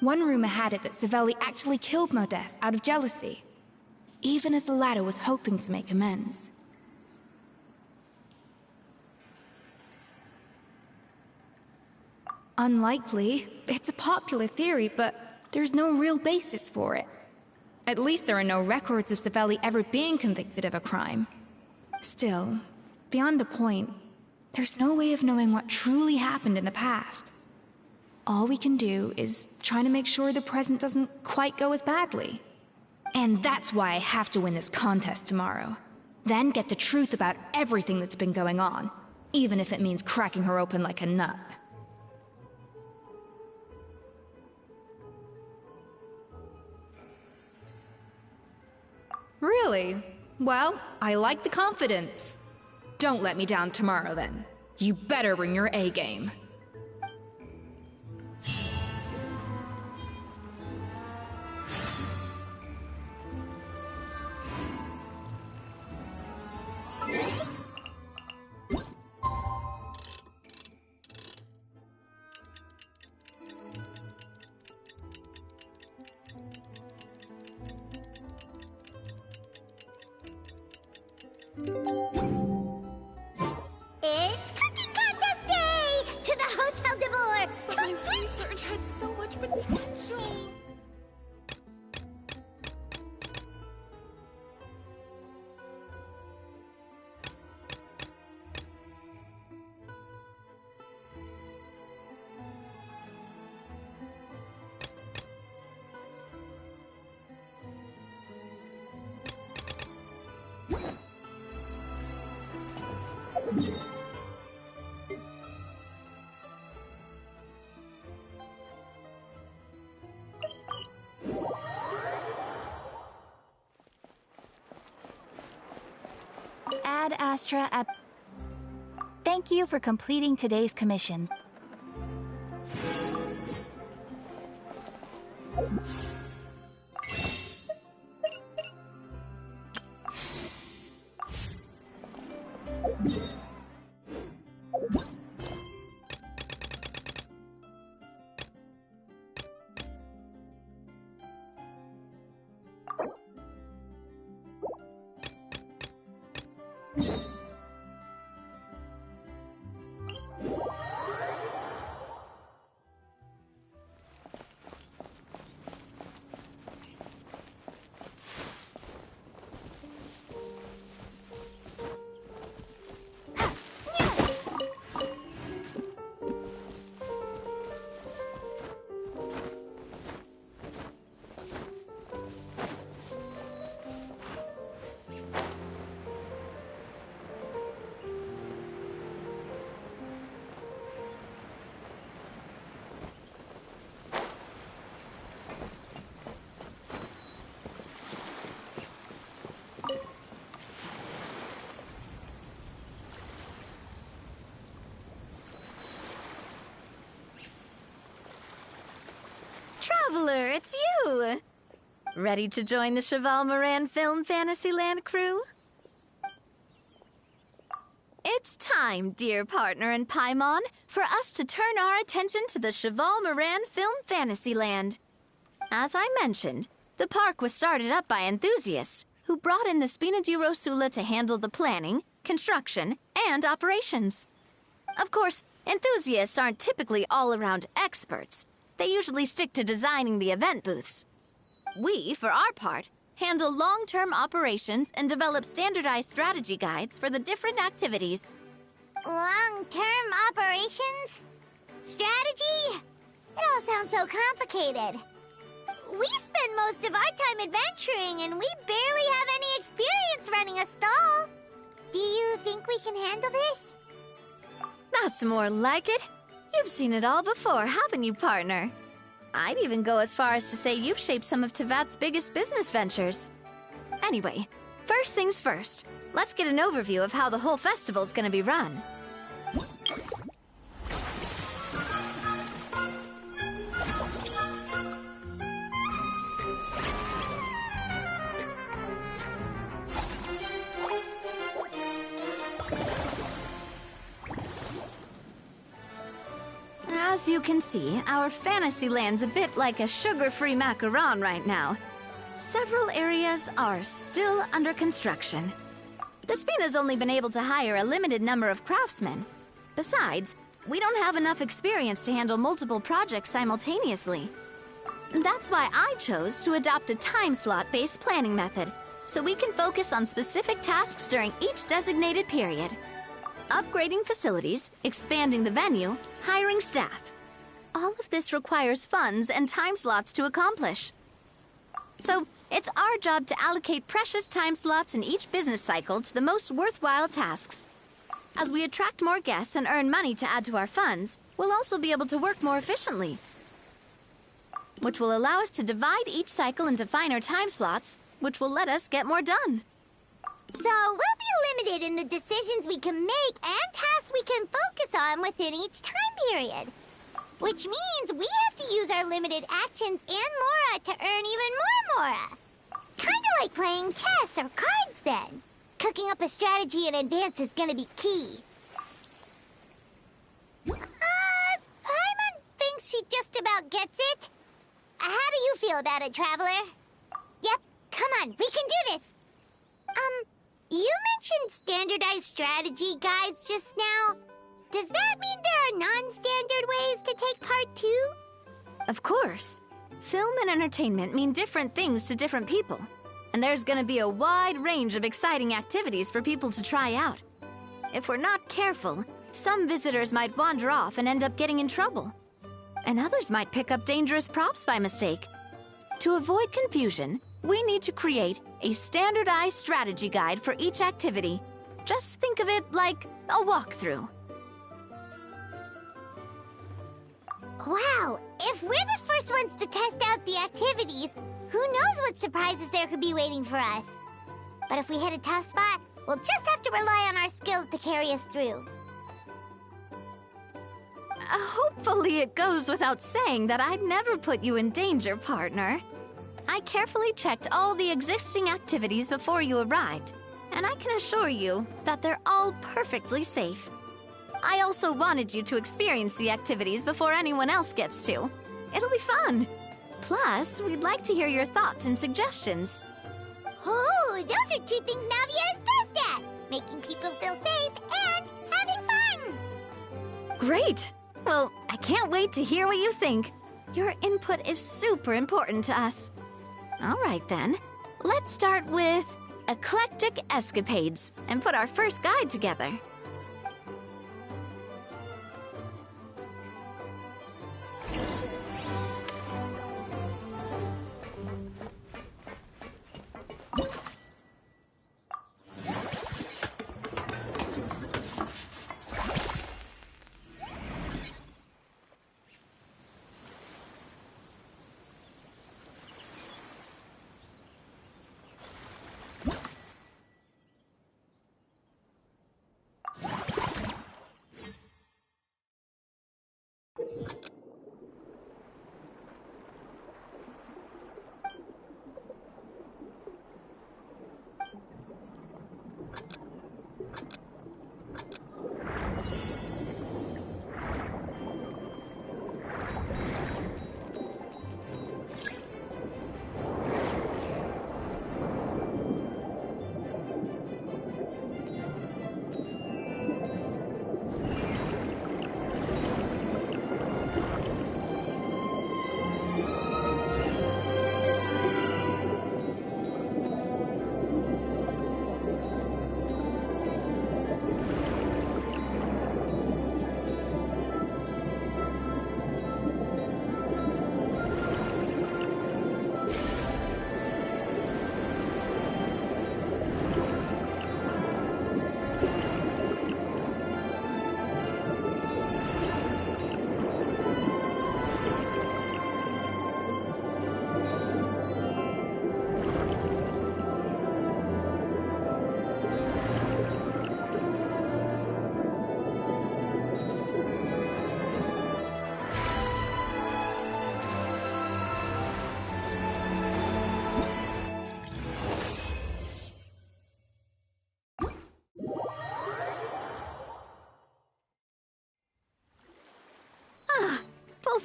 One rumor had it that Savelli actually killed Modeste out of jealousy, even as the latter was hoping to make amends. Unlikely. It's a popular theory, but there's no real basis for it. At least there are no records of Savelli ever being convicted of a crime. Still, beyond a point, there's no way of knowing what truly happened in the past. All we can do is try to make sure the present doesn't quite go as badly. And that's why I have to win this contest tomorrow. Then get the truth about everything that's been going on, even if it means cracking her open like a nut. Really? Well, I like the confidence. Don't let me down tomorrow, then. You better bring your A game. It's Cooking Contest Day! To the Hotel d'Amour! Toot sweet! Research had so much potential. Ad Astra at... Thank you for completing today's commissions. Traveler, it's you! Ready to join the Cheval Moran Film Fantasyland crew? It's time, dear partner and Paimon, for us to turn our attention to the Cheval Moran Film Fantasyland. As I mentioned, the park was started up by enthusiasts who brought in the Spina di Rosula to handle the planning, construction, and operations. Of course, enthusiasts aren't typically all-around experts. They usually stick to designing the event booths. We, for our part, handle long-term operations and develop standardized strategy guides for the different activities. Long-term operations? Strategy? It all sounds so complicated. We spend most of our time adventuring, and we barely have any experience running a stall. Do you think we can handle this? That's more like it. You've seen it all before, haven't you, partner? I'd even go as far as to say you've shaped some of Teyvat's biggest business ventures. Anyway, first things first. Let's get an overview of how the whole festival's gonna be run. As you can see, our fantasy land's a bit like a sugar-free macaron right now. Several areas are still under construction. Despina's only been able to hire a limited number of craftsmen. Besides, we don't have enough experience to handle multiple projects simultaneously. That's why I chose to adopt a time slot-based planning method, so we can focus on specific tasks during each designated period. Upgrading facilities, expanding the venue, hiring staff. All of this requires funds and time slots to accomplish. So, it's our job to allocate precious time slots in each business cycle to the most worthwhile tasks. As we attract more guests and earn money to add to our funds, we'll also be able to work more efficiently, which will allow us to divide each cycle into finer time slots, which will let us get more done. So we'll be limited in the decisions we can make and tasks we can focus on within each time period. Which means we have to use our limited actions and Mora to earn even more Mora. Kinda like playing chess or cards then. Cooking up a strategy in advance is gonna be key. Paimon thinks she just about gets it. How do you feel about it, Traveler? Yep, come on, we can do this. You mentioned standardized strategy guides just now. Does that mean there are non-standard ways to take part too? Of course. Film and entertainment mean different things to different people. And there's gonna be a wide range of exciting activities for people to try out. If we're not careful, some visitors might wander off and end up getting in trouble. And others might pick up dangerous props by mistake. To avoid confusion, we need to create a standardized strategy guide for each activity. Just think of it like a walkthrough. Wow, if we're the first ones to test out the activities, who knows what surprises there could be waiting for us. But if we hit a tough spot, we'll just have to rely on our skills to carry us through. Hopefully it goes without saying that I'd never put you in danger, partner. I carefully checked all the existing activities before you arrived, and I can assure you that they're all perfectly safe. I also wanted you to experience the activities before anyone else gets to. It'll be fun. Plus, we'd like to hear your thoughts and suggestions. Oh, those are two things Navia is best at. Making people feel safe and having fun. Great! Well, I can't wait to hear what you think. Your input is super important to us. All right then, let's start with Eclectic Escapades and put our first guide together.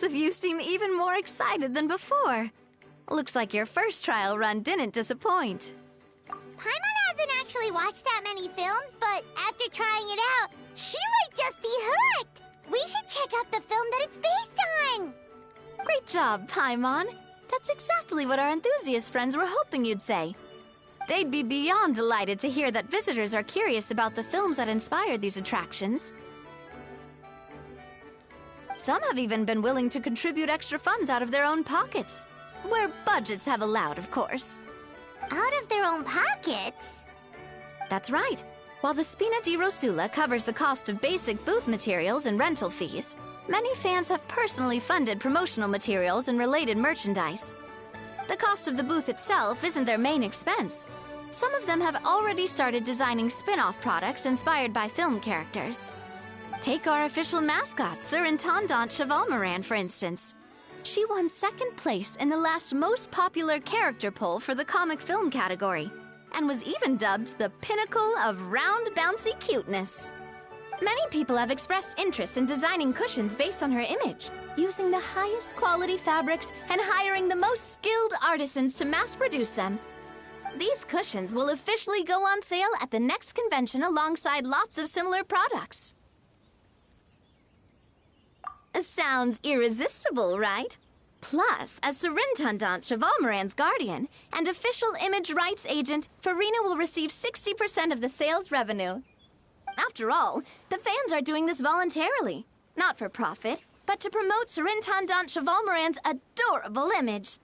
of you seem even more excited than before. Looks like your first trial run didn't disappoint. Paimon hasn't actually watched that many films, but after trying it out, she might just be hooked! We should check out the film that it's based on! Great job, Paimon. That's exactly what our enthusiast friends were hoping you'd say. They'd be beyond delighted to hear that visitors are curious about the films that inspired these attractions. Some have even been willing to contribute extra funds out of their own pockets. Where budgets have allowed, of course. Out of their own pockets? That's right. While the Spina di Rosula covers the cost of basic booth materials and rental fees, many fans have personally funded promotional materials and related merchandise. The cost of the booth itself isn't their main expense. Some of them have already started designing spin-off products inspired by film characters. Take our official mascot, Surintendant Chevalmoran, for instance. She won second place in the last most popular character poll for the comic film category, and was even dubbed the pinnacle of round, bouncy cuteness. Many people have expressed interest in designing cushions based on her image, using the highest quality fabrics and hiring the most skilled artisans to mass produce them. These cushions will officially go on sale at the next convention alongside lots of similar products. Sounds irresistible, right? Plus, as Surintendant Chevalmoran's guardian and official image rights agent, Furina will receive 60% of the sales revenue. After all, the fans are doing this voluntarily, not for profit, but to promote Surintendant Chevalmoran's adorable image.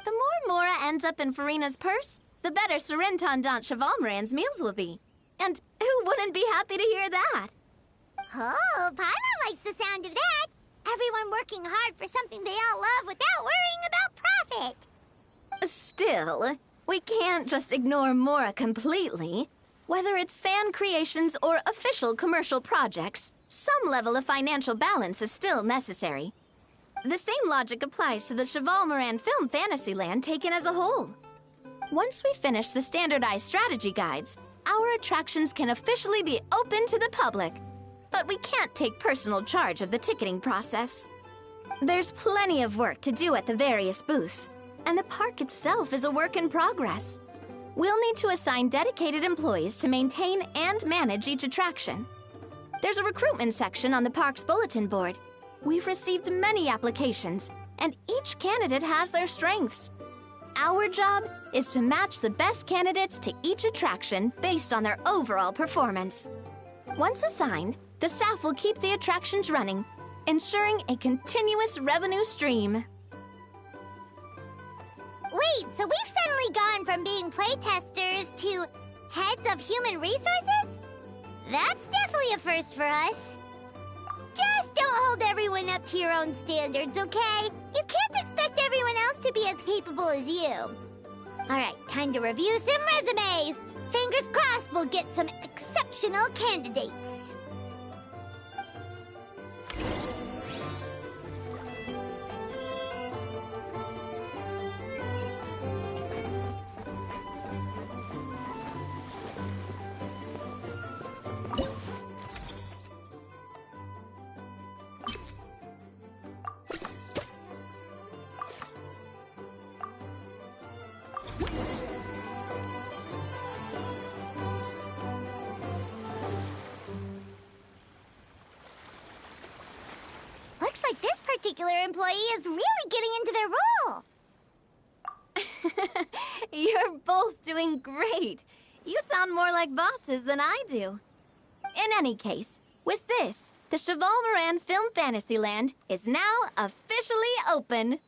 The more Mora ends up in Furina's purse, the better Surintendant Chevalmoran's meals will be. And who wouldn't be happy to hear that? Oh, Paimon likes the sound of that. Everyone working hard for something they all love without worrying about profit. Still, we can't just ignore Mora completely. Whether it's fan creations or official commercial projects, some level of financial balance is still necessary. The same logic applies to the Chevalmoran Film Fantasyland taken as a whole. Once we finish the standardized strategy guides, our attractions can officially be open to the public. But we can't take personal charge of the ticketing process. There's plenty of work to do at the various booths, and the park itself is a work in progress. We'll need to assign dedicated employees to maintain and manage each attraction. There's a recruitment section on the park's bulletin board. We've received many applications, and each candidate has their strengths. Our job is to match the best candidates to each attraction based on their overall performance. Once assigned, the staff will keep the attractions running, ensuring a continuous revenue stream. Wait, so we've suddenly gone from being playtesters to heads of human resources? That's definitely a first for us. Just don't hold everyone up to your own standards, okay? You can't expect everyone else to be as capable as you. Alright, time to review some resumes. Fingers crossed we'll get some exceptional candidates. Looks like this particular employee is really getting into their role. You're both doing great. You sound more like bosses than I do. In any case, with this, the Chevalmoran Film Fantasyland is now officially open.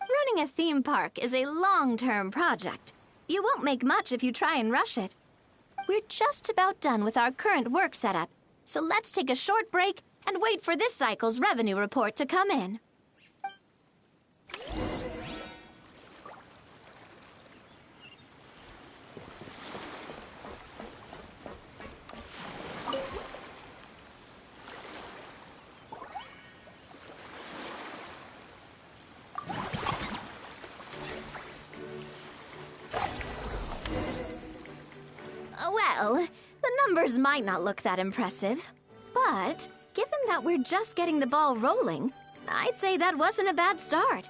Running a theme park is a long-term project. You won't make much if you try and rush it. We're just about done with our current work setup, so let's take a short break and wait for this cycle's revenue report to come in. Well, the numbers might not look that impressive, but given that we're just getting the ball rolling, I'd say that wasn't a bad start.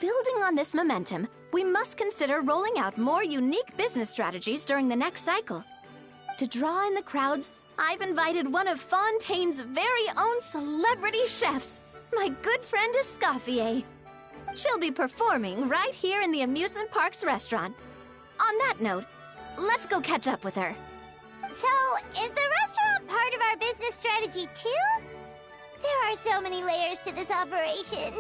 Building on this momentum, we must consider rolling out more unique business strategies during the next cycle. To draw in the crowds, I've invited one of Fontaine's very own celebrity chefs, my good friend Escoffier. She'll be performing right here in the amusement park's restaurant. On that note, let's go catch up with her. So, is the restaurant part of our business strategy too? There are so many layers to this operation.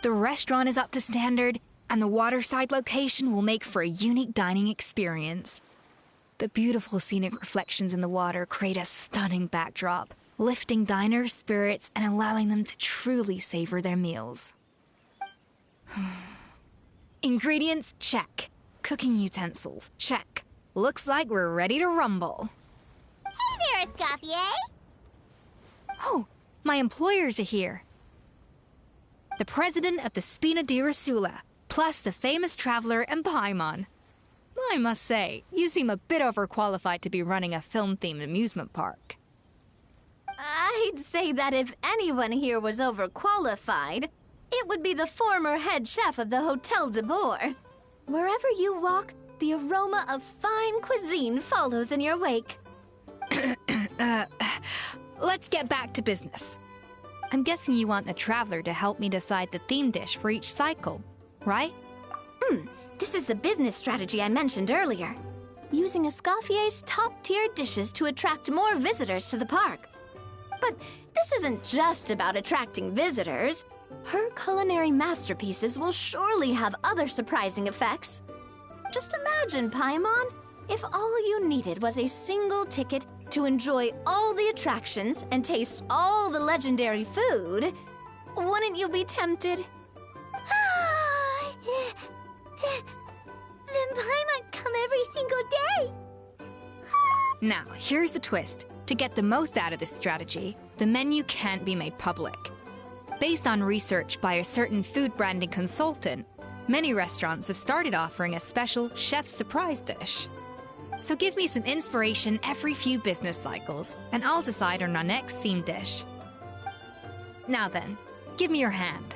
The restaurant is up to standard, and the waterside location will make for a unique dining experience. The beautiful scenic reflections in the water create a stunning backdrop, lifting diners' spirits and allowing them to truly savor their meals. Ingredients, check. Cooking utensils, check. Looks like we're ready to rumble. Hey there, Escoffier! Oh, my employers are here. The president of the Spina di Rosula, plus the famous traveler and Paimon. I must say, you seem a bit overqualified to be running a film-themed amusement park. I'd say that if anyone here was overqualified, it would be the former head chef of the Hotel de Boer. Wherever you walk, the aroma of fine cuisine follows in your wake. Let's get back to business. I'm guessing you want the traveler to help me decide the theme dish for each cycle, right? This is the business strategy I mentioned earlier. Using Escoffier's top-tier dishes to attract more visitors to the park. But this isn't just about attracting visitors. Her culinary masterpieces will surely have other surprising effects. Just imagine, Paimon, if all you needed was a single ticket to enjoy all the attractions and taste all the legendary food. Wouldn't you be tempted? Then Paimon come every single day! Now, here's the twist. To get the most out of this strategy, the menu can't be made public. Based on research by a certain food branding consultant, many restaurants have started offering a special chef surprise dish. So give me some inspiration every few business cycles, and I'll decide on our next theme dish. Now then, give me your hand.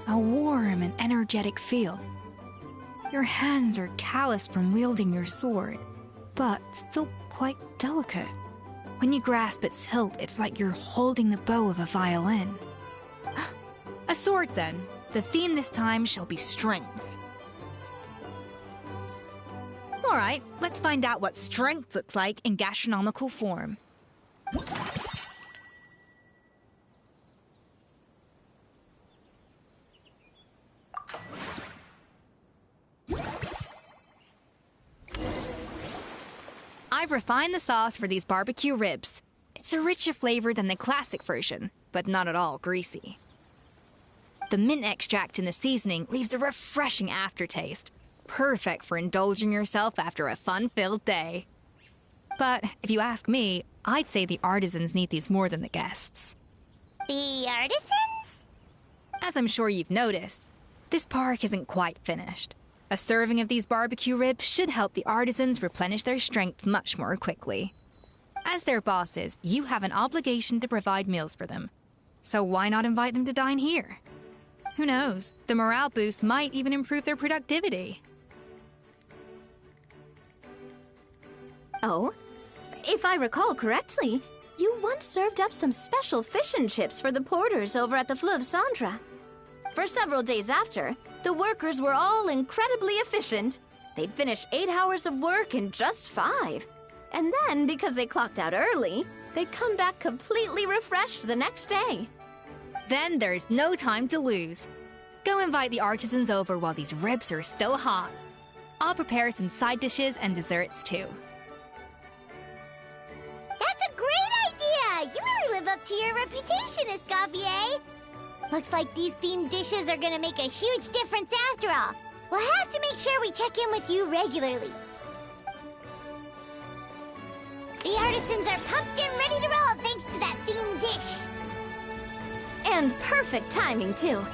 A warm and energetic feel. Your hands are calloused from wielding your sword, but still quite delicate. When you grasp its hilt, it's like you're holding the bow of a violin. A sword, then. The theme this time shall be strength. All right, let's find out what strength looks like in gastronomical form. I've refined the sauce for these barbecue ribs. It's a richer flavor than the classic version, but not at all greasy. The mint extract in the seasoning leaves a refreshing aftertaste, perfect for indulging yourself after a fun-filled day. But if you ask me, I'd say the artisans need these more than the guests. The artisans? As I'm sure you've noticed, this park isn't quite finished. A serving of these barbecue ribs should help the artisans replenish their strength much more quickly. As their bosses, you have an obligation to provide meals for them. So why not invite them to dine here? Who knows? The morale boost might even improve their productivity. Oh, if I recall correctly, you once served up some special fish and chips for the porters over at the Fleuve Centre. For several days after, the workers were all incredibly efficient. They'd finish 8 hours of work in just 5. And then, because they clocked out early, they come back completely refreshed the next day. Then there's no time to lose. Go invite the artisans over while these ribs are still hot. I'll prepare some side dishes and desserts too. That's a great idea! You really live up to your reputation, Escoffier. Looks like these themed dishes are gonna make a huge difference after all. We'll have to make sure we check in with you regularly. The artisans are pumped and ready to roll thanks to that themed dish. And perfect timing, too.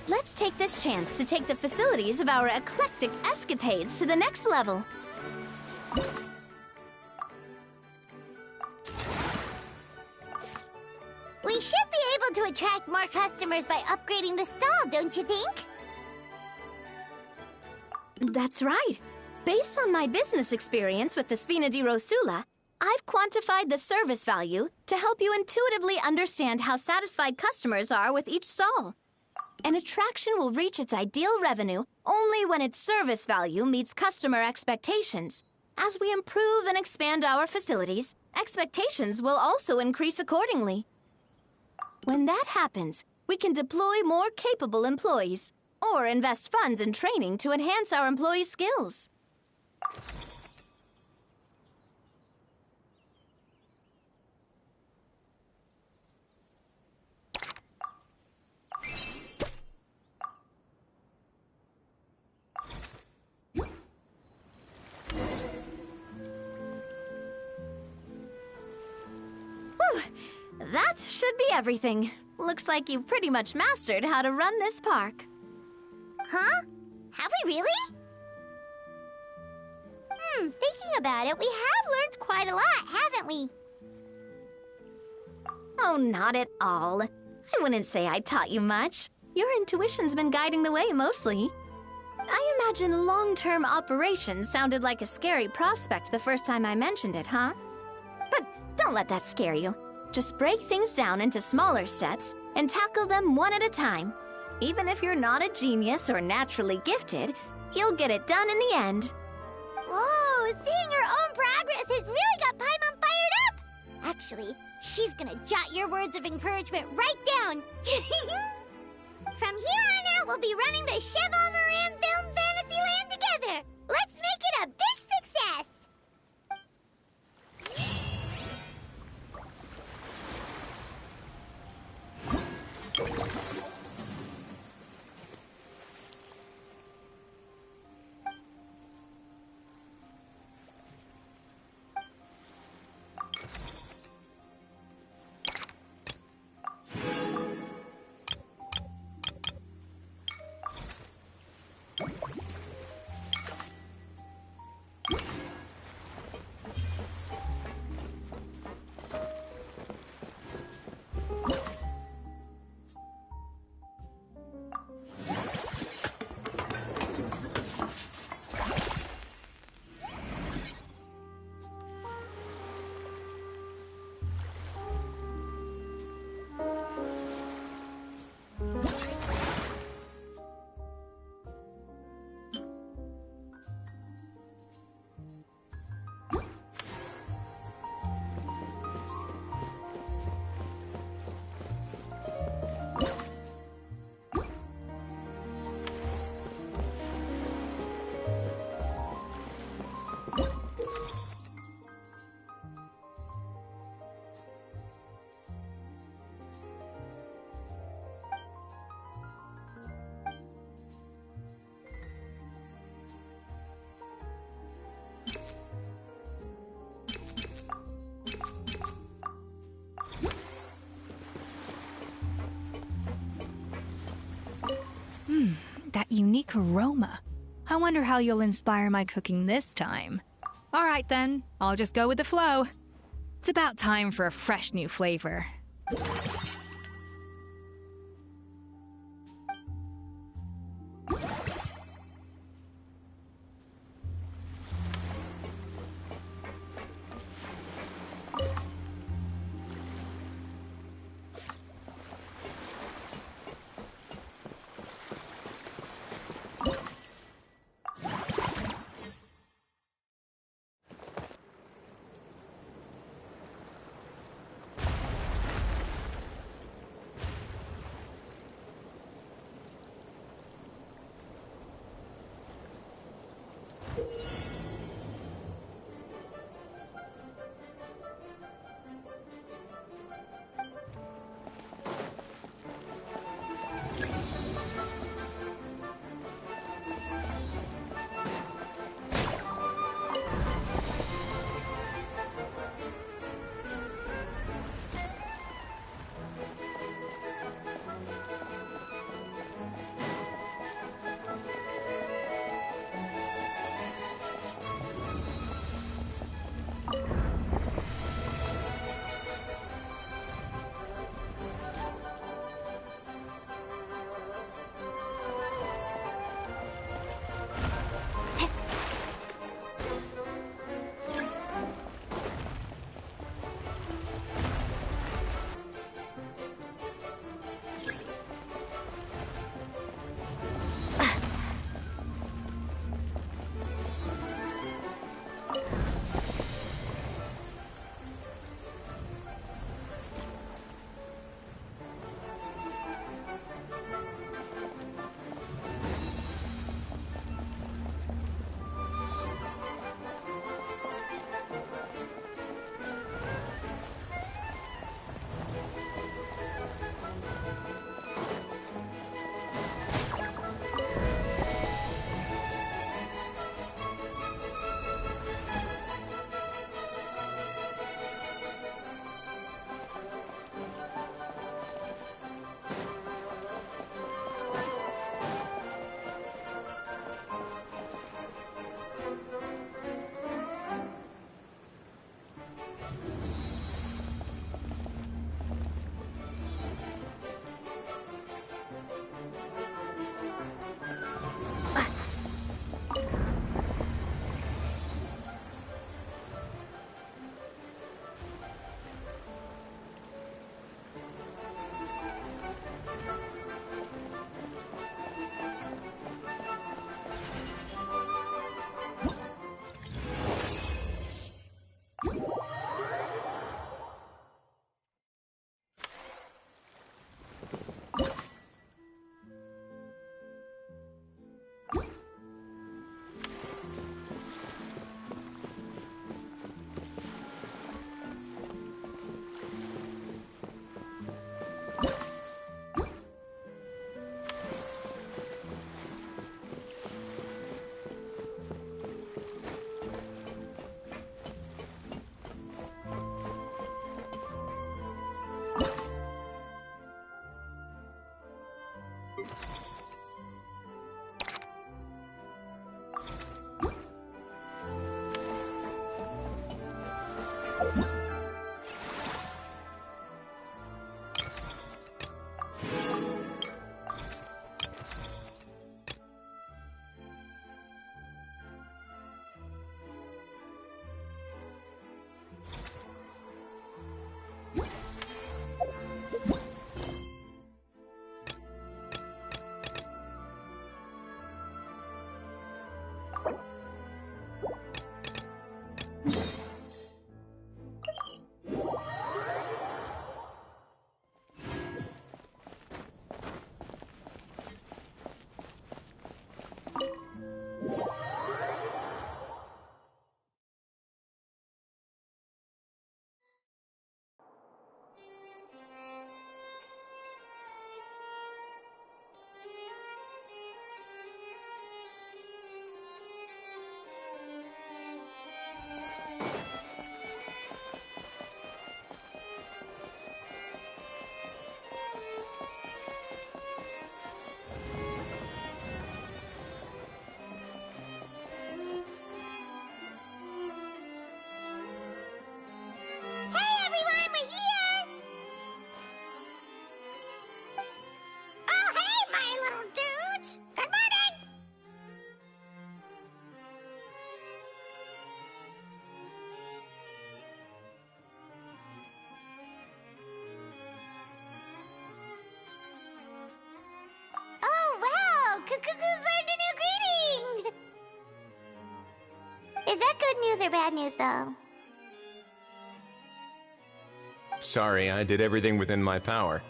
Let's take this chance to take the facilities of our eclectic escapades to the next level. We should be able to attract more customers by upgrading the stall, don't you think? That's right. Based on my business experience with the Spina di Rosula, I've quantified the service value to help you intuitively understand how satisfied customers are with each stall. An attraction will reach its ideal revenue only when its service value meets customer expectations. As we improve and expand our facilities, expectations will also increase accordingly. When that happens, we can deploy more capable employees or invest funds in training to enhance our employees' skills. That should be everything. Looks like you've pretty much mastered how to run this park. Huh? Have we really? Thinking about it, we have learned quite a lot, haven't we? Oh, not at all. I wouldn't say I taught you much. Your intuition's been guiding the way mostly. I imagine long-term operations sounded like a scary prospect the first time I mentioned it, huh? But don't let that scare you. Just break things down into smaller steps and tackle them one at a time. Even if you're not a genius or naturally gifted, you'll get it done in the end. Whoa, seeing her own progress has really got Paimon fired up! Actually, she's gonna jot your words of encouragement right down. From here on out, we'll be running the Cheval Moran Film Fantasyland together. Let's make it a big success! That unique aroma. I wonder how you'll inspire my cooking this time. All right then, I'll just go with the flow. It's about time for a fresh new flavor. it good news or bad news, though? Sorry, I did everything within my power.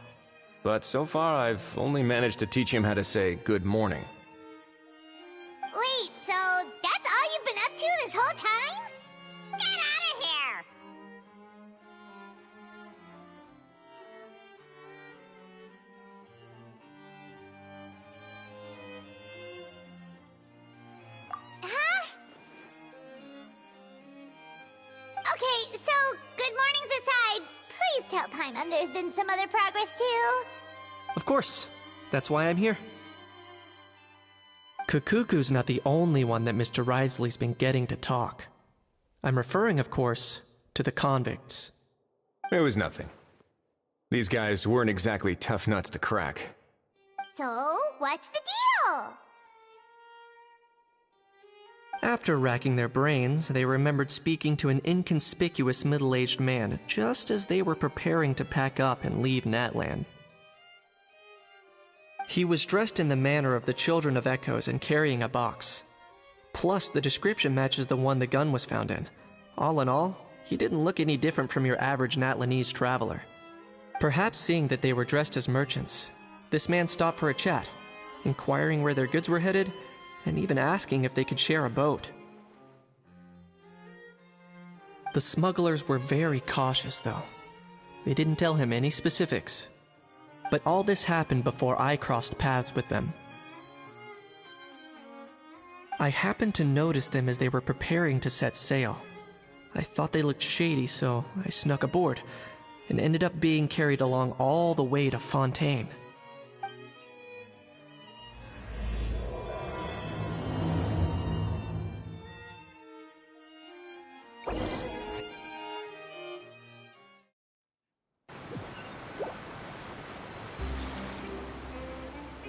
But so far, I've only managed to teach him how to say good morning. Wait, so that's all you've been up to this whole time? Get out of here! Huh? Okay, so good mornings aside, please tell Paimon there's been some other progress too. Of course. That's why I'm here. Kakuku's not the only one that Mr. Wriothesley's been getting to talk. I'm referring, of course, to the convicts. It was nothing. These guys weren't exactly tough nuts to crack. So, what's the deal? After racking their brains, they remembered speaking to an inconspicuous middle-aged man just as they were preparing to pack up and leave Natlan. He was dressed in the manner of the Children of Echoes and carrying a box. Plus, the description matches the one the gun was found in. All in all, he didn't look any different from your average Natlanese traveler. Perhaps seeing that they were dressed as merchants, this man stopped for a chat, inquiring where their goods were headed, and even asking if they could share a boat. The smugglers were very cautious, though. They didn't tell him any specifics. But all this happened before I crossed paths with them. I happened to notice them as they were preparing to set sail. I thought they looked shady, so I snuck aboard, and ended up being carried along all the way to Fontaine.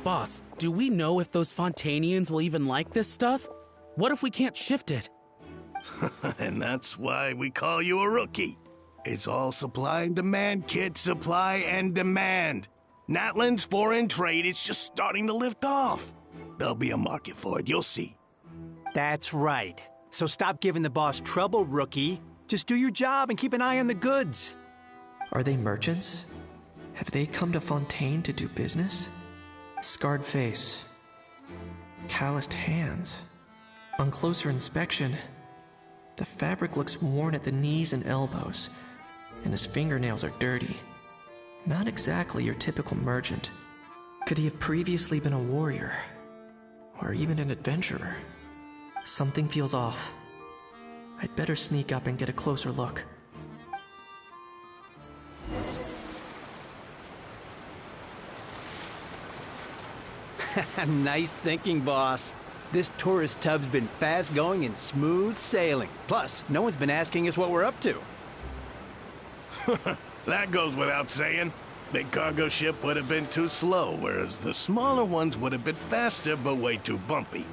Boss, do we know if those Fontainians will even like this stuff? What if we can't shift it? And that's why we call you a rookie. It's all supply and demand, kid. Supply and demand. Natlan's foreign trade is just starting to lift off. There'll be a market for it, you'll see. That's right. So stop giving the boss trouble, rookie. Just do your job and keep an eye on the goods. Are they merchants? Have they come to Fontaine to do business? Scarred face. Calloused hands. On closer inspection, the fabric looks worn at the knees and elbows, and his fingernails are dirty. Not exactly your typical merchant. Could he have previously been a warrior? Or even an adventurer? Something feels off. I'd better sneak up and get a closer look. Nice thinking, boss. This tourist tub's been fast-going and smooth sailing. Plus, no one's been asking us what we're up to. That goes without saying. Big cargo ship would have been too slow, whereas the smaller ones would have been faster but way too bumpy.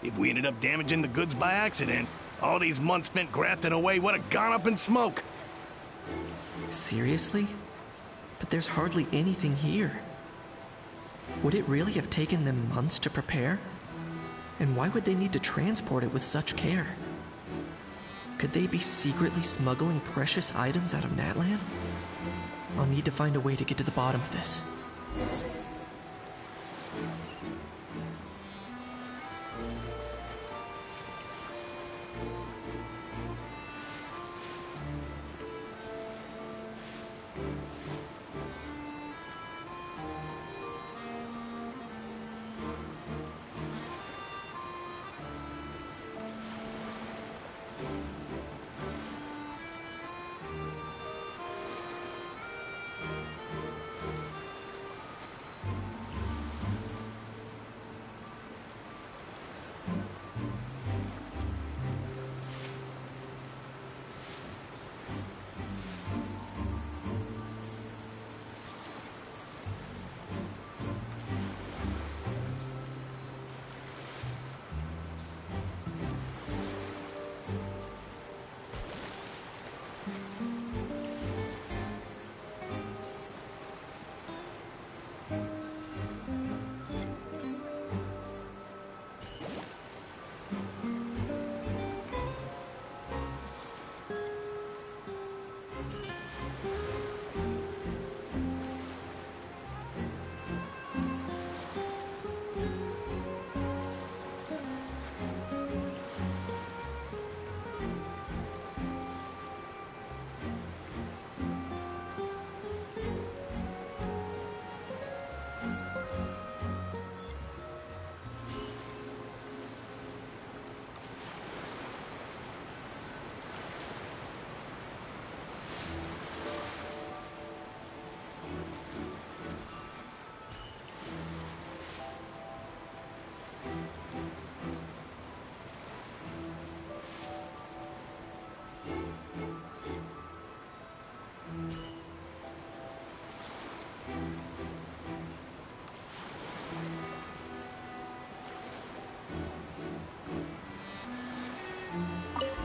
If we ended up damaging the goods by accident, all these months spent grafting away would have gone up in smoke. Seriously? But there's hardly anything here. Would it really have taken them months to prepare? And why would they need to transport it with such care? Could they be secretly smuggling precious items out of Natlan? I'll need to find a way to get to the bottom of this.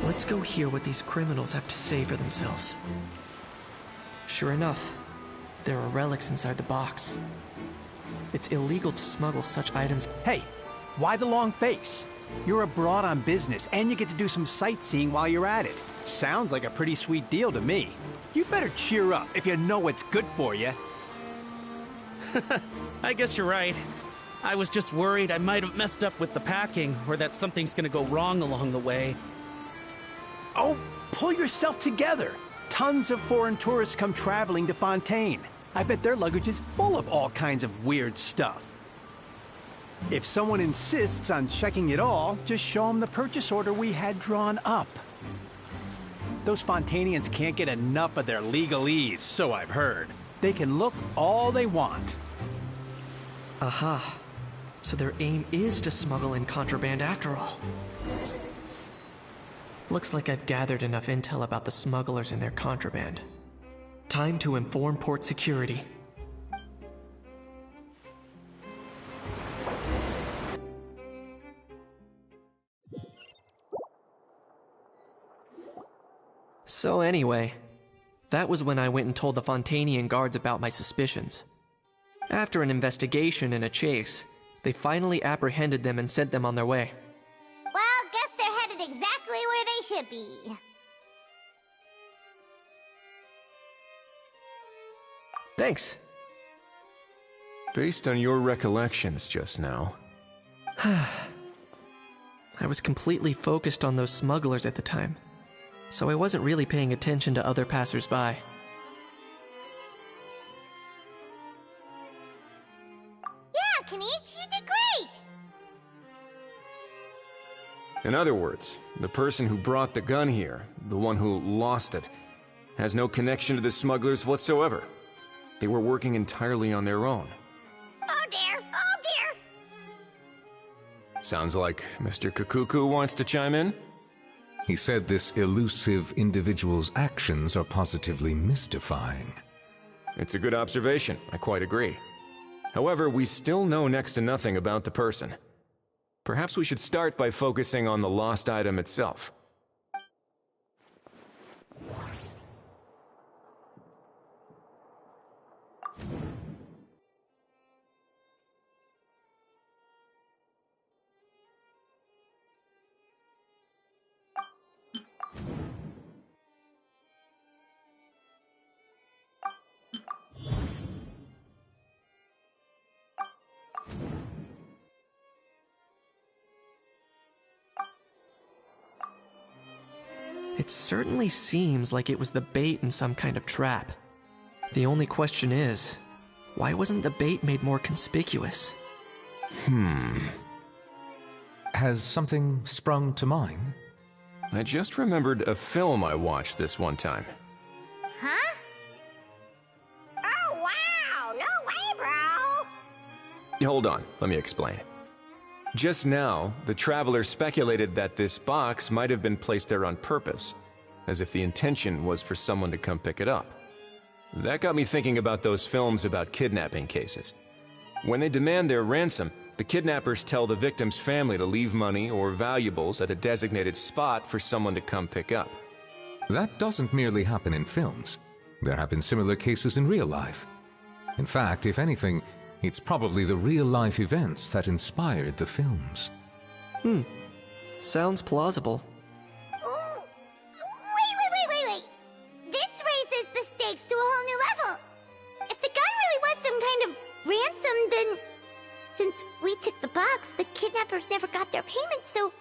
Let's go hear what these criminals have to say for themselves. Sure enough, there are relics inside the box. It's illegal to smuggle such items. Hey, why the long face? You're abroad on business, and you get to do some sightseeing while you're at it. Sounds like a pretty sweet deal to me. You better cheer up if you know what's good for you. I guess you're right. I was just worried I might have messed up with the packing, or that something's gonna go wrong along the way. Oh, pull yourself together. Tons of foreign tourists come traveling to Fontaine. I bet their luggage is full of all kinds of weird stuff. If someone insists on checking it all, just show them the purchase order we had drawn up. Those Fontainians can't get enough of their legalese, so I've heard. They can look all they want. Aha. So their aim is to smuggle in contraband after all. Looks like I've gathered enough intel about the smugglers and their contraband. Time to inform port security. So anyway, that was when I went and told the Fontainian guards about my suspicions. After an investigation and a chase, they finally apprehended them and sent them on their way. Well, guess they're headed exactly where they should be. Thanks. Based on your recollections just now... I was completely focused on those smugglers at the time, so I wasn't really paying attention to other passers-by. Yeah, Kanish, you did great! In other words, the person who brought the gun here, the one who lost it, has no connection to the smugglers whatsoever. They were working entirely on their own. Oh dear, oh dear! Sounds like Mr. Kakuku wants to chime in? He said this elusive individual's actions are positively mystifying. It's a good observation, I quite agree. However, we still know next to nothing about the person. Perhaps we should start by focusing on the lost item itself. It certainly seems like it was the bait in some kind of trap. The only question is, why wasn't the bait made more conspicuous? Has something sprung to mind? I just remembered a film I watched this one time. Huh? Oh, wow! No way, bro! Hold on, let me explain. Just now, the traveler speculated that this box might have been placed there on purpose, as if the intention was for someone to come pick it up. That got me thinking about those films about kidnapping cases. When they demand their ransom, the kidnappers tell the victim's family to leave money or valuables at a designated spot for someone to come pick up. That doesn't merely happen in films. There have been similar cases in real life. In fact, if anything, it's probably the real-life events that inspired the films. Sounds plausible. Ooh. Wait! This kidnappers never got their payment, so...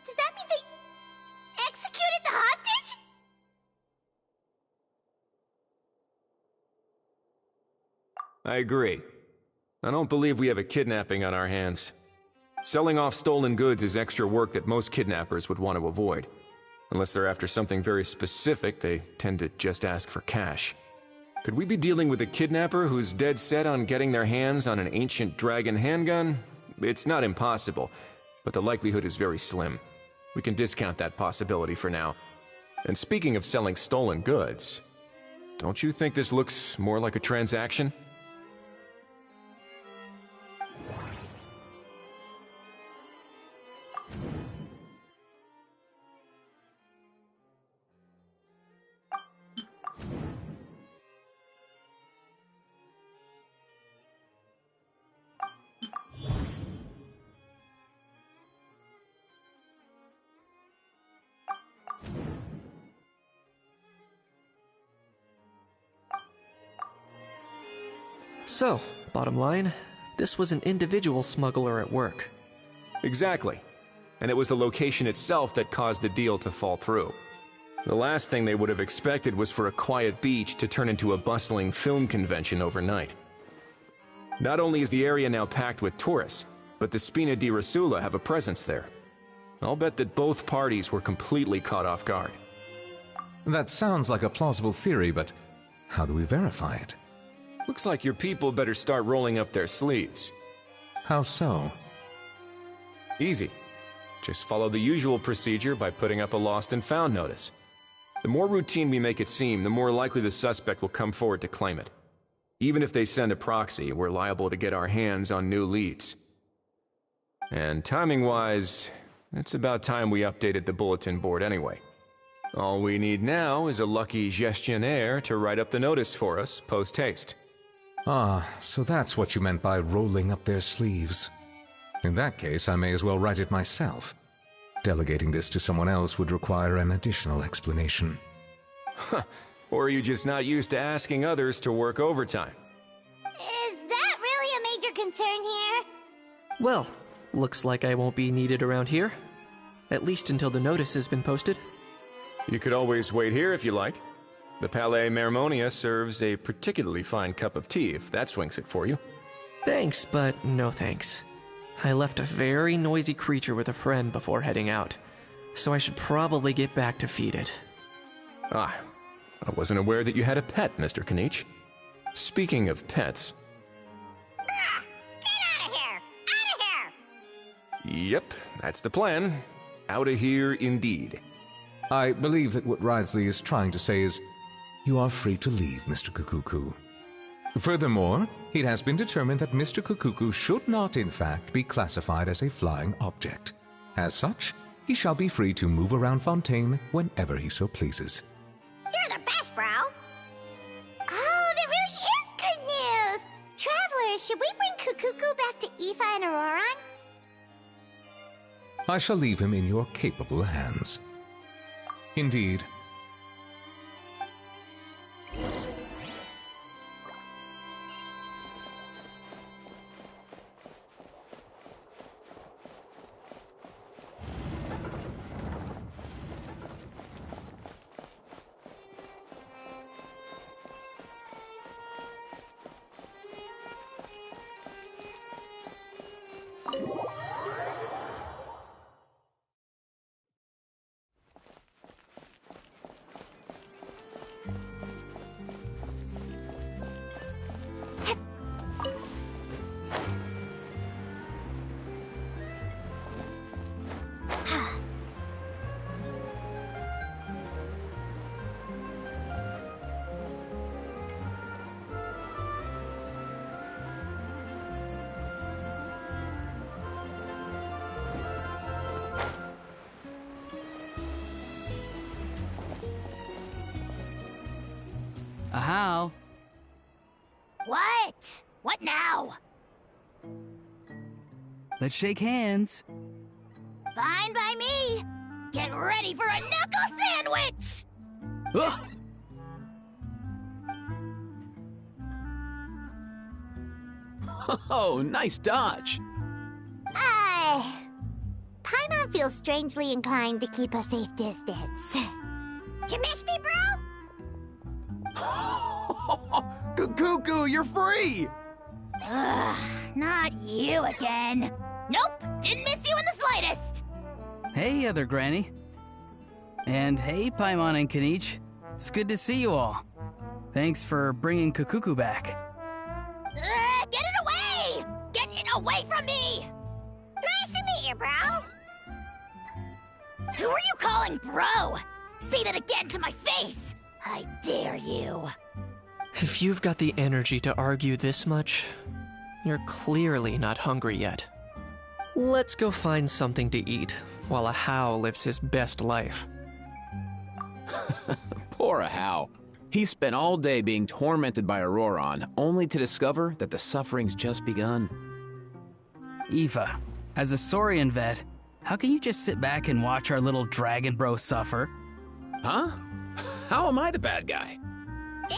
does that mean they executed the hostage? I agree. I don't believe we have a kidnapping on our hands. Selling off stolen goods is extra work that most kidnappers would want to avoid. Unless they're after something very specific, they tend to just ask for cash. Could we be dealing with a kidnapper who's dead set on getting their hands on an ancient dragon handgun? It's not impossible, but the likelihood is very slim. We can discount that possibility for now. And speaking of selling stolen goods, don't you think this looks more like a transaction? So, bottom line, this was an individual smuggler at work. Exactly. And it was the location itself that caused the deal to fall through. The last thing they would have expected was for a quiet beach to turn into a bustling film convention overnight. Not only is the area now packed with tourists, but the Spina di Rosula have a presence there. I'll bet that both parties were completely caught off guard. That sounds like a plausible theory, but how do we verify it? Looks like your people better start rolling up their sleeves. How so? Easy. Just follow the usual procedure by putting up a lost and found notice. The more routine we make it seem, the more likely the suspect will come forward to claim it. Even if they send a proxy, we're liable to get our hands on new leads. And timing-wise, it's about time we updated the bulletin board anyway. All we need now is a lucky gestionnaire to write up the notice for us post-haste. Ah, so that's what you meant by rolling up their sleeves. In that case, I may as well write it myself. Delegating this to someone else would require an additional explanation. Or are you just not used to asking others to work overtime? Is that really a major concern here? Well, looks like I won't be needed around here. At least until the notice has been posted. You could always wait here if you like. The Palais Mermonia serves a particularly fine cup of tea, if that swings it for you. Thanks, but no thanks. I left a very noisy creature with a friend before heading out, so I should probably get back to feed it. Ah, I wasn't aware that you had a pet, Mr. Kniech. Speaking of pets... Get out of here! Out of here! Yep, that's the plan. Out of here indeed. I believe that what Wriothesley is trying to say is, you are free to leave, Mr. Kukuku. Furthermore, it has been determined that Mr. Kukuku should not, in fact, be classified as a flying object. As such, he shall be free to move around Fontaine whenever he so pleases. You're the best, bro! Oh, that really is good news! Travelers, should we bring Kukuku back to Aoife and Auroran? I shall leave him in your capable hands. Indeed. How? What? What now? Let's shake hands. Fine by me. Get ready for a knuckle sandwich! Ugh. Oh, nice dodge. feels strangely inclined to keep a safe distance. Did you miss me, bro? Cuckoo, you're free! Ugh, not you again. Nope, didn't miss you in the slightest. Hey, other Granny. And hey, Paimon and Kanich. It's good to see you all. Thanks for bringing Kukuku back. Get it away! Get it away from me! Nice to meet you, bro. Who are you calling bro? Say that again to my face! I dare you. If you've got the energy to argue this much, you're clearly not hungry yet. Let's go find something to eat while Ahau lives his best life. Poor Ahau. He spent all day being tormented by Auroron, only to discover that the suffering's just begun. Eva, as a Saurian vet, how can you just sit back and watch our little dragon bro suffer? Huh? How am I the bad guy?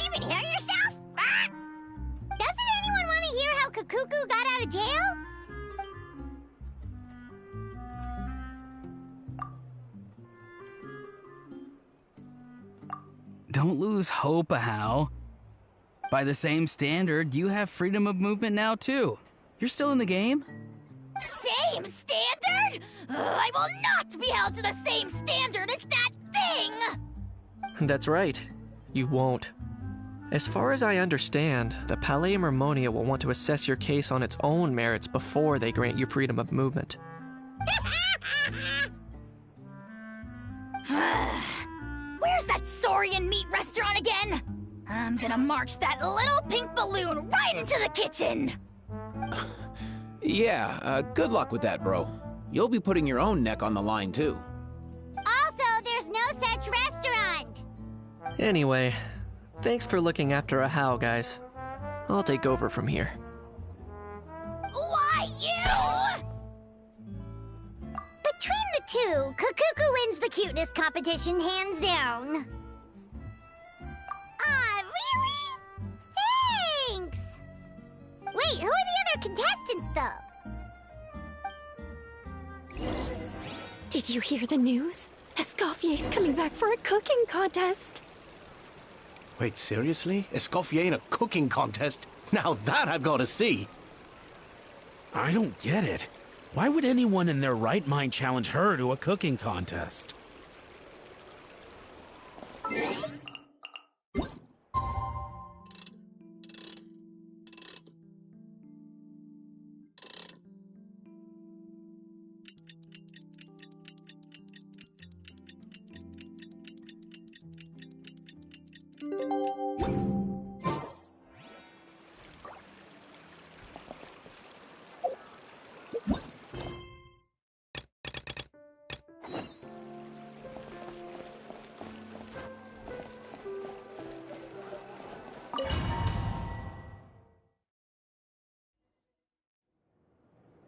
Even hear yourself? Ah! Doesn't anyone want to hear how Kukuku got out of jail? Don't lose hope, Ahau. By the same standard, you have freedom of movement now, too. You're still in the game? Same standard? I will not be held to the same standard as that thing! That's right. You won't. As far as I understand, the Palais Mermonia will want to assess your case on its own merits before they grant you freedom of movement. Where's that Saurian meat restaurant again? I'm gonna march that little pink balloon right into the kitchen! Yeah, good luck with that, bro. You'll be putting your own neck on the line, too. Also, there's no such restaurant. Anyway, thanks for looking after Ahau, guys. I'll take over from here. Why, you? Between the two, Kukuku wins the cuteness competition hands down. Ah, really? Thanks! Wait, who are the other contestants, though? Did you hear the news? Escoffier's coming back for a cooking contest. Wait, seriously? Escoffier in a cooking contest? Now that I've got to see. I don't get it. Why would anyone in their right mind challenge her to a cooking contest?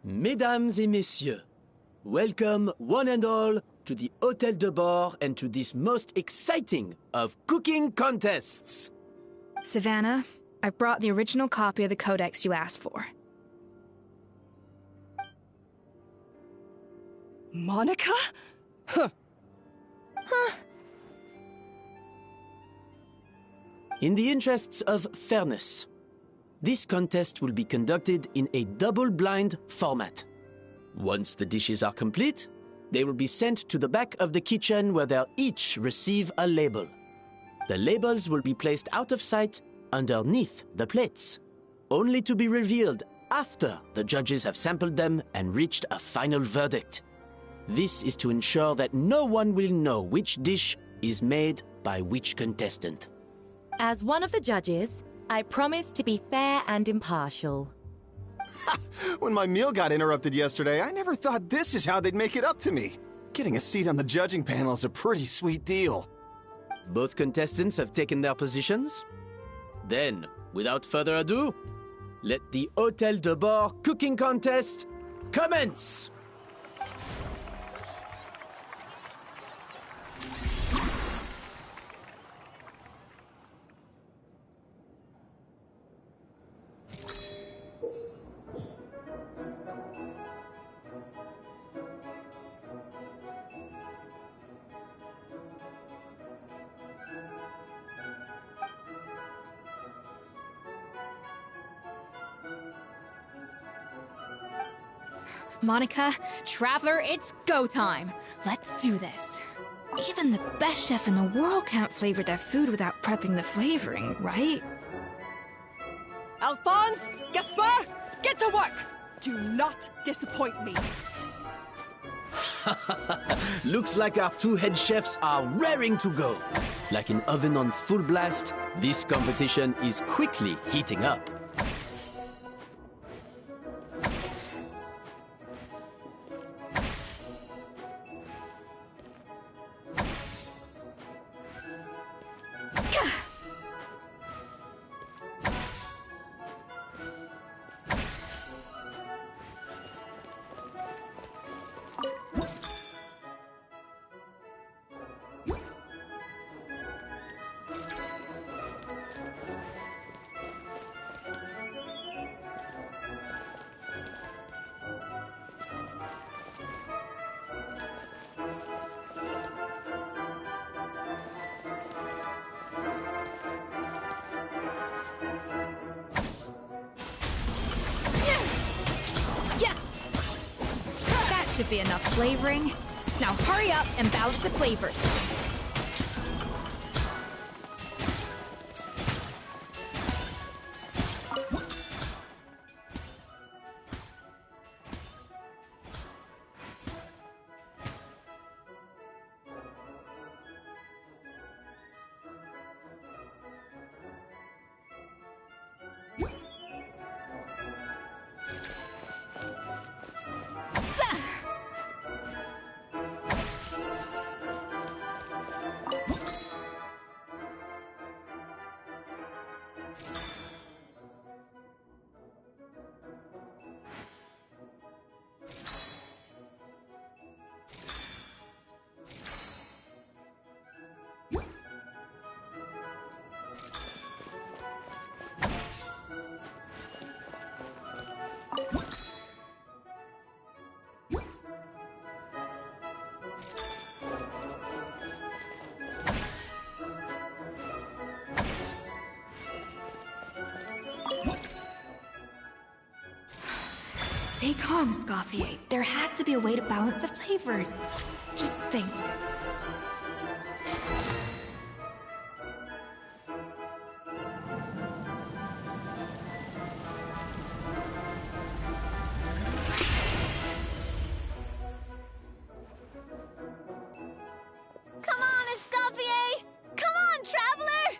Mesdames et messieurs, welcome one and all to the Hôtel de Bord and to this most exciting of cooking contests. Savannah, I've brought the original copy of the codex you asked for. Monica? Huh. In the interests of fairness, this contest will be conducted in a double-blind format. Once the dishes are complete, they will be sent to the back of the kitchen where they'll each receive a label. The labels will be placed out of sight underneath the plates, only to be revealed after the judges have sampled them and reached a final verdict. This is to ensure that no one will know which dish is made by which contestant. As one of the judges, I promise to be fair and impartial. When my meal got interrupted yesterday, I never thought this is how they'd make it up to me. Getting a seat on the judging panel is a pretty sweet deal. Both contestants have taken their positions. Then, without further ado, let the Hôtel de Bord cooking contest commence! Monica, Traveler, it's go time. Let's do this. Even the best chef in the world can't flavor their food without prepping the flavoring, right? Alphonse, Gaspar, get to work! Do not disappoint me. Looks like our two head chefs are raring to go. Like an oven on full blast, this competition is quickly heating up. Should be enough flavoring. Now hurry up and balance the flavors. Stay calm, Scoffier. There has to be a way to balance the flavors. Just think. Come on, Escoffier! Come on, Traveler!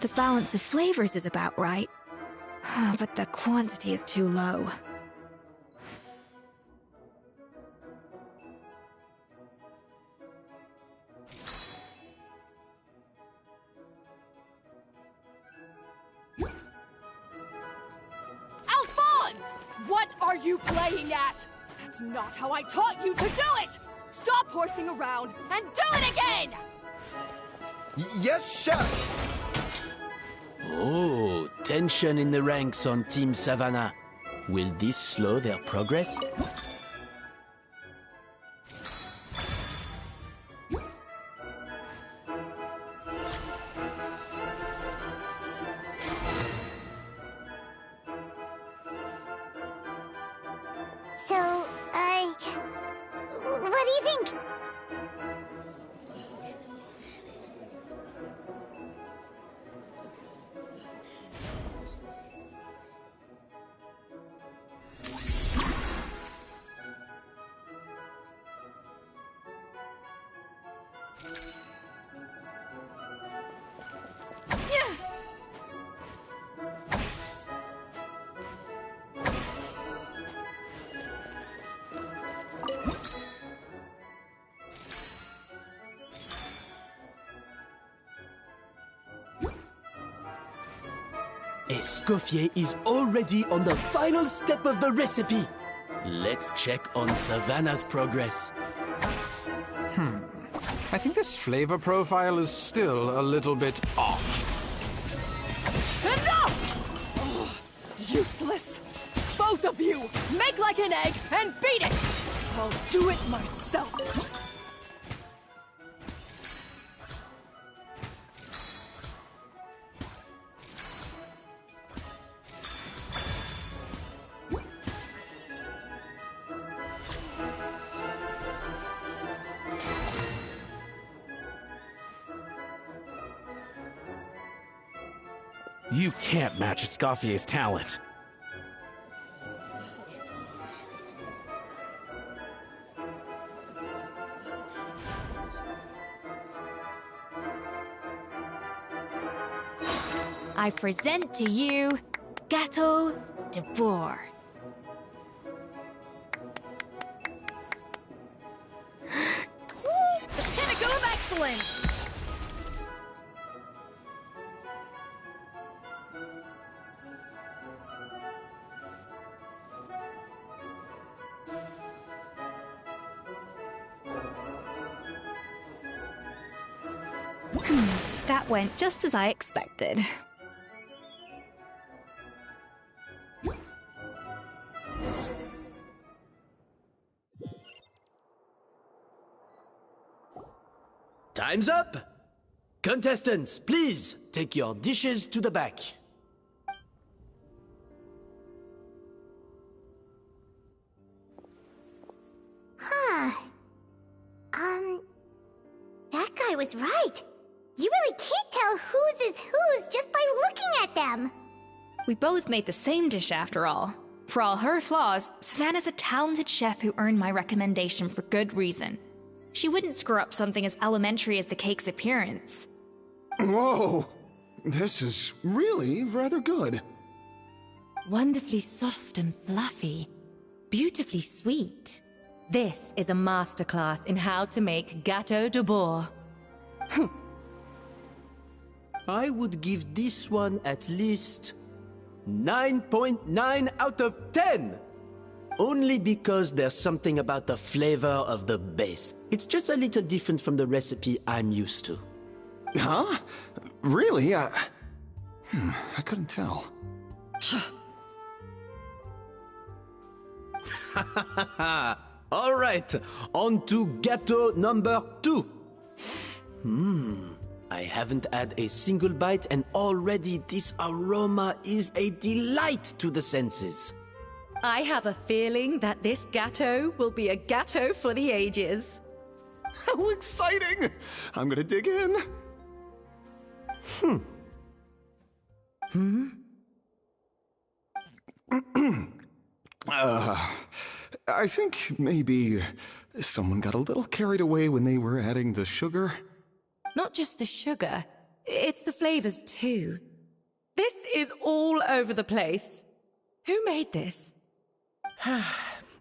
The balance of flavors is about right. But the quantity is too low. Alphonse! What are you playing at? That's not how I taught you to do it! Stop horsing around and do it again! Yes, chef! Oh, tension in the ranks on Team Savannah. Will this slow their progress? So, what do you think? Escoffier is already on the final step of the recipe. Let's check on Savannah's progress. I think this flavor profile is still a little bit off. Enough! Oh, useless! Both of you! Make like an egg and beat it! I'll do it myself! You can't match Escoffier's talent. I present to you Gâteau de Bourg. The pinnacle of excellence! That went just as I expected. Time's up! Contestants, please take your dishes to the back. Huh. That guy was right. You really can't tell whose is whose just by looking at them. We both made the same dish after all. For all her flaws, Savannah's a talented chef who earned my recommendation for good reason. She wouldn't screw up something as elementary as the cake's appearance. Whoa! This is really rather good. Wonderfully soft and fluffy. Beautifully sweet. This is a masterclass in how to make Gâteau de Bourg. I would give this one at least 9.9 out of 10! Only because there's something about the flavor of the base. It's just a little different from the recipe I'm used to. Huh? Really? I couldn't tell. All right, on to gâteau number 2. I haven't had a single bite and already this aroma is a delight to the senses. I have a feeling that this gâteau will be a gâteau for the ages. How exciting! I'm gonna dig in. I think maybe someone got a little carried away when they were adding the sugar. Not just the sugar, it's the flavors too. This is all over the place. Who made this?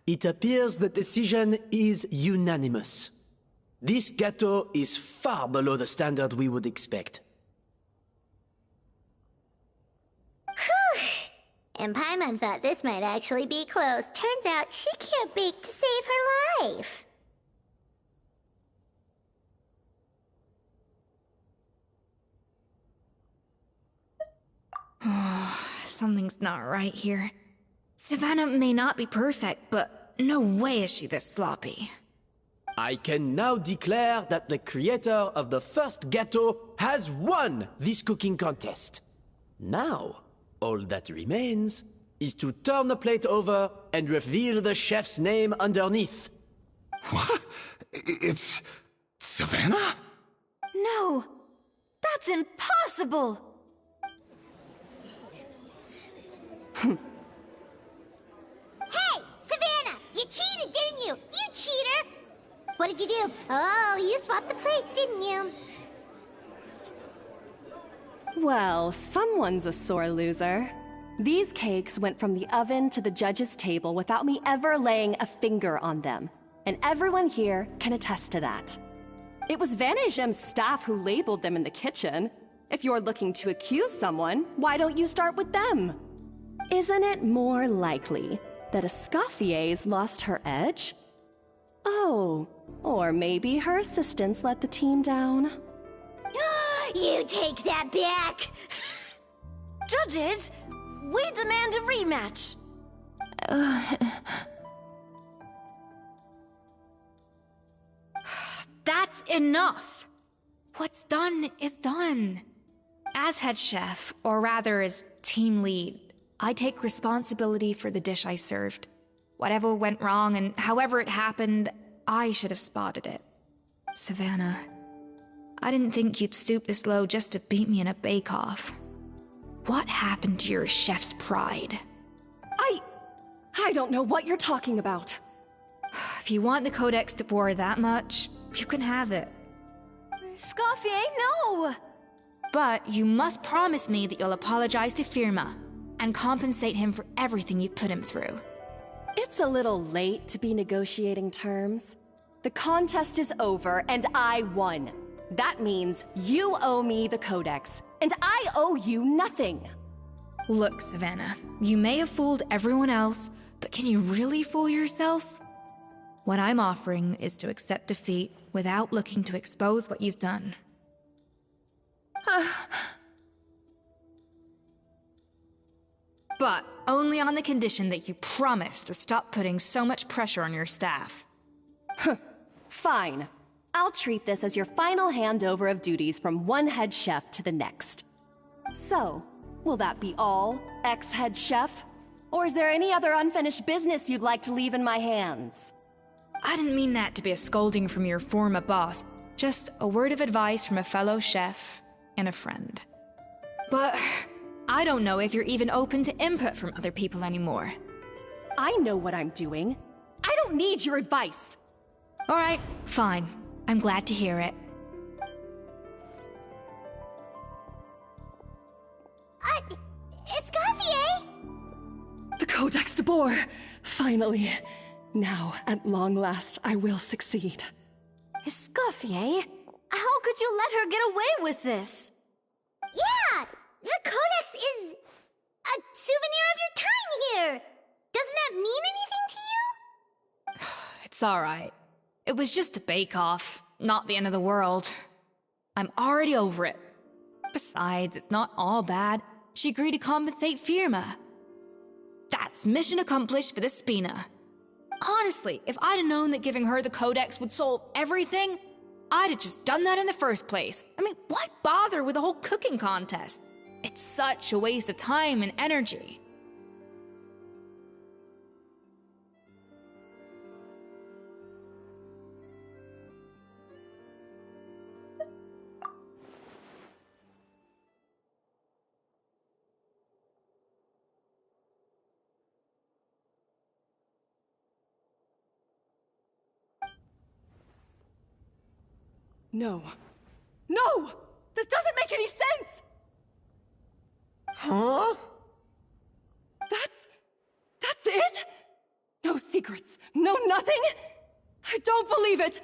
It appears the decision is unanimous. This gâteau is far below the standard we would expect. Whew! And Paimon thought this might actually be close. Turns out she can't bake to save her life. Something's not right here. Savannah may not be perfect, but no way is she this sloppy. I can now declare that the creator of the first gâteau has won this cooking contest. Now, all that remains is to turn the plate over and reveal the chef's name underneath. What? It's Savannah? No! That's impossible! Hey, Savannah! You cheated, didn't you? You cheater! What did you do? Oh, you swapped the plates, didn't you? Well, someone's a sore loser. These cakes went from the oven to the judge's table without me ever laying a finger on them. And everyone here can attest to that. It was Van Gem's staff who labeled them in the kitchen. If you're looking to accuse someone, why don't you start with them? Isn't it more likely that Escoffier's lost her edge? Oh, or maybe her assistants let the team down. You take that back! Judges, we demand a rematch. That's enough. What's done is done. As head chef, or rather as team lead, I take responsibility for the dish I served. Whatever went wrong and however it happened, I should have spotted it. Savannah, I didn't think you'd stoop this low just to beat me in a bake-off. What happened to your chef's pride? I don't know what you're talking about. If you want the Codex de Boer that much, you can have it. Escoffier, no! But you must promise me that you'll apologize to Firma and compensate him for everything you put him through. It's a little late to be negotiating terms. The contest is over and I won. That means you owe me the Codex, and I owe you nothing. Look, Savannah, you may have fooled everyone else, but can you really fool yourself? What I'm offering is to accept defeat without looking to expose what you've done. But only on the condition that you promise to stop putting so much pressure on your staff. Fine. I'll treat this as your final handover of duties from one head chef to the next. So, will that be all, ex-head chef? Or is there any other unfinished business you'd like to leave in my hands? I didn't mean that to be a scolding from your former boss, just a word of advice from a fellow chef and a friend. But I don't know if you're even open to input from other people anymore. I know what I'm doing. I don't need your advice. All right, fine. I'm glad to hear it. Escoffier! The Codex de Boer! Finally. Now, at long last, I will succeed. Escoffier? How could you let her get away with this? Yeah! The Codex is a souvenir of your time here! Doesn't that mean anything to you? It's alright. It was just a bake-off, not the end of the world. I'm already over it. Besides, it's not all bad. She agreed to compensate Firma. That's mission accomplished for the Spina. Honestly, if I'd have known that giving her the Codex would solve everything, I'd have just done that in the first place. I mean, why bother with the whole cooking contest? It's such a waste of time and energy. No. No! This doesn't make any sense! Huh? That's it? No secrets, no nothing? I don't believe it!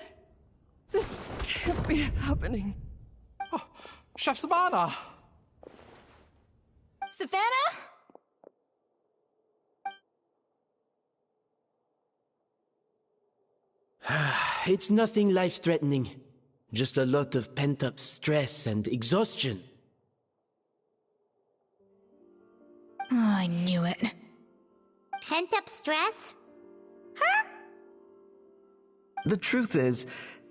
This can't be happening. Oh, Chef Savannah! Savannah? It's nothing life-threatening. Just a lot of pent-up stress and exhaustion. Oh, I knew it. Pent-up stress? The truth is,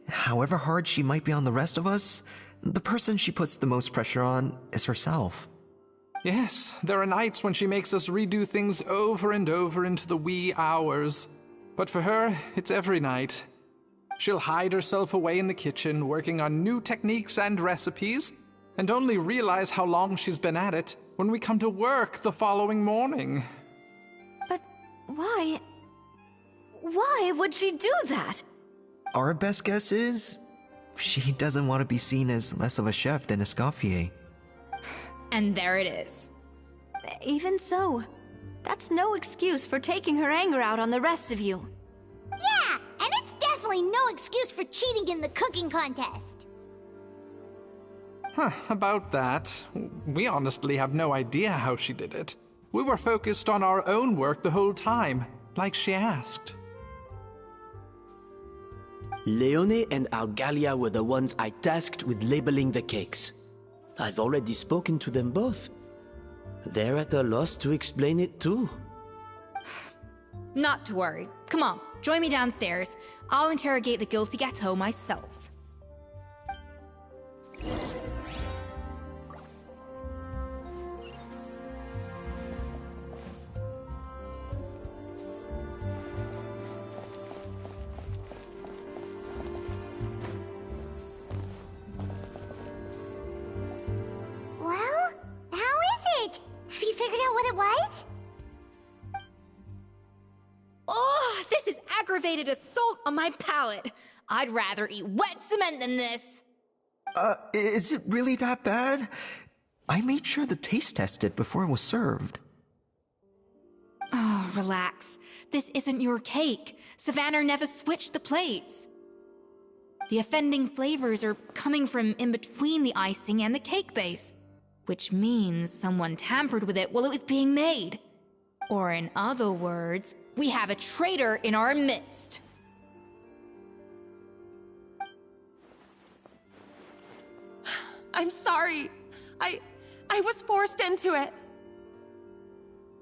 however hard she might be on the rest of us, the person she puts the most pressure on is herself. Yes, there are nights when she makes us redo things over and over into the wee hours. But for her, it's every night. She'll hide herself away in the kitchen, working on new techniques and recipes, and only realize how long she's been at it when we come to work the following morning. But why? Why would she do that? Our best guess is she doesn't want to be seen as less of a chef than Escoffier. And there it is. Even so, that's no excuse for taking her anger out on the rest of you. Yeah, and it's definitely no excuse for cheating in the cooking contest. About that, we honestly have no idea how she did it. We were focused on our own work the whole time, like she asked. Leone and Algalia were the ones I tasked with labeling the cakes. I've already spoken to them both. They're at a loss to explain it too. Not to worry. Come on, join me downstairs. I'll interrogate the guilty Gateau myself. Well, how is it? Have you figured out what it was? Oh, this is aggravated assault on my palate. I'd rather eat wet cement than this. Is it really that bad? I made sure the taste tested before it was served. Oh, relax. This isn't your cake. Savannah never switched the plates. The offending flavors are coming from in between the icing and the cake base, which means someone tampered with it while it was being made. Or in other words, we have a traitor in our midst. I'm sorry. I was forced into it.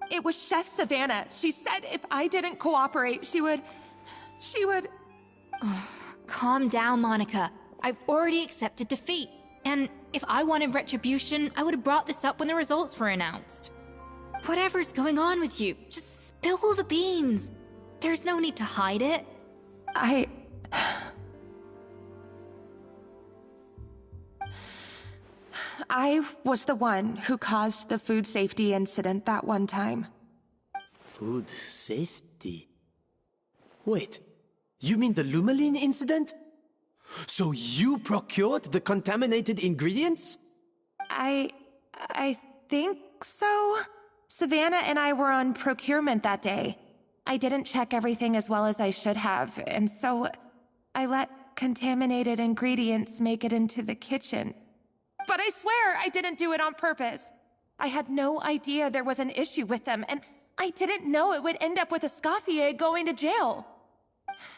It was Chef Savannah. She said if I didn't cooperate, she would... Calm down, Monica. I've already accepted defeat. And if I wanted retribution, I would have brought this up when the results were announced. Whatever's going on with you, just spill the beans. There's no need to hide it. I was the one who caused the food safety incident that one time. Food safety? Wait, you mean the Lumaline incident? So you procured the contaminated ingredients? I think so. Savannah and I were on procurement that day. I didn't check everything as well as I should have, and so I let contaminated ingredients make it into the kitchen. But I swear I didn't do it on purpose. I had no idea there was an issue with them, and I didn't know it would end up with Escoffier going to jail.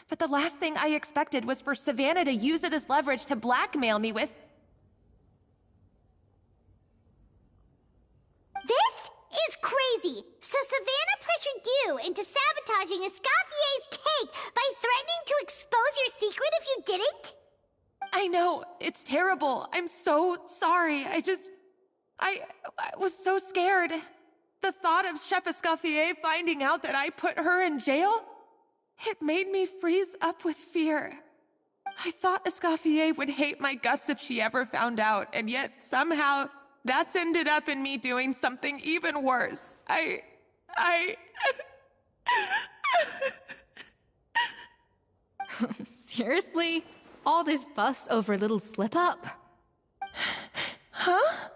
But the last thing I expected was for Savannah to use it as leverage to blackmail me with... This is crazy! So Savannah pressured you into sabotaging Escoffier's cake by threatening to expose your secret if you didn't? I know, it's terrible. I'm so sorry. I was so scared. The thought of Chef Escoffier finding out that I put her in jail, it made me freeze up with fear. I thought Escoffier would hate my guts if she ever found out, and yet somehow that's ended up in me doing something even worse. Seriously? All this fuss over a little slip-up? Huh?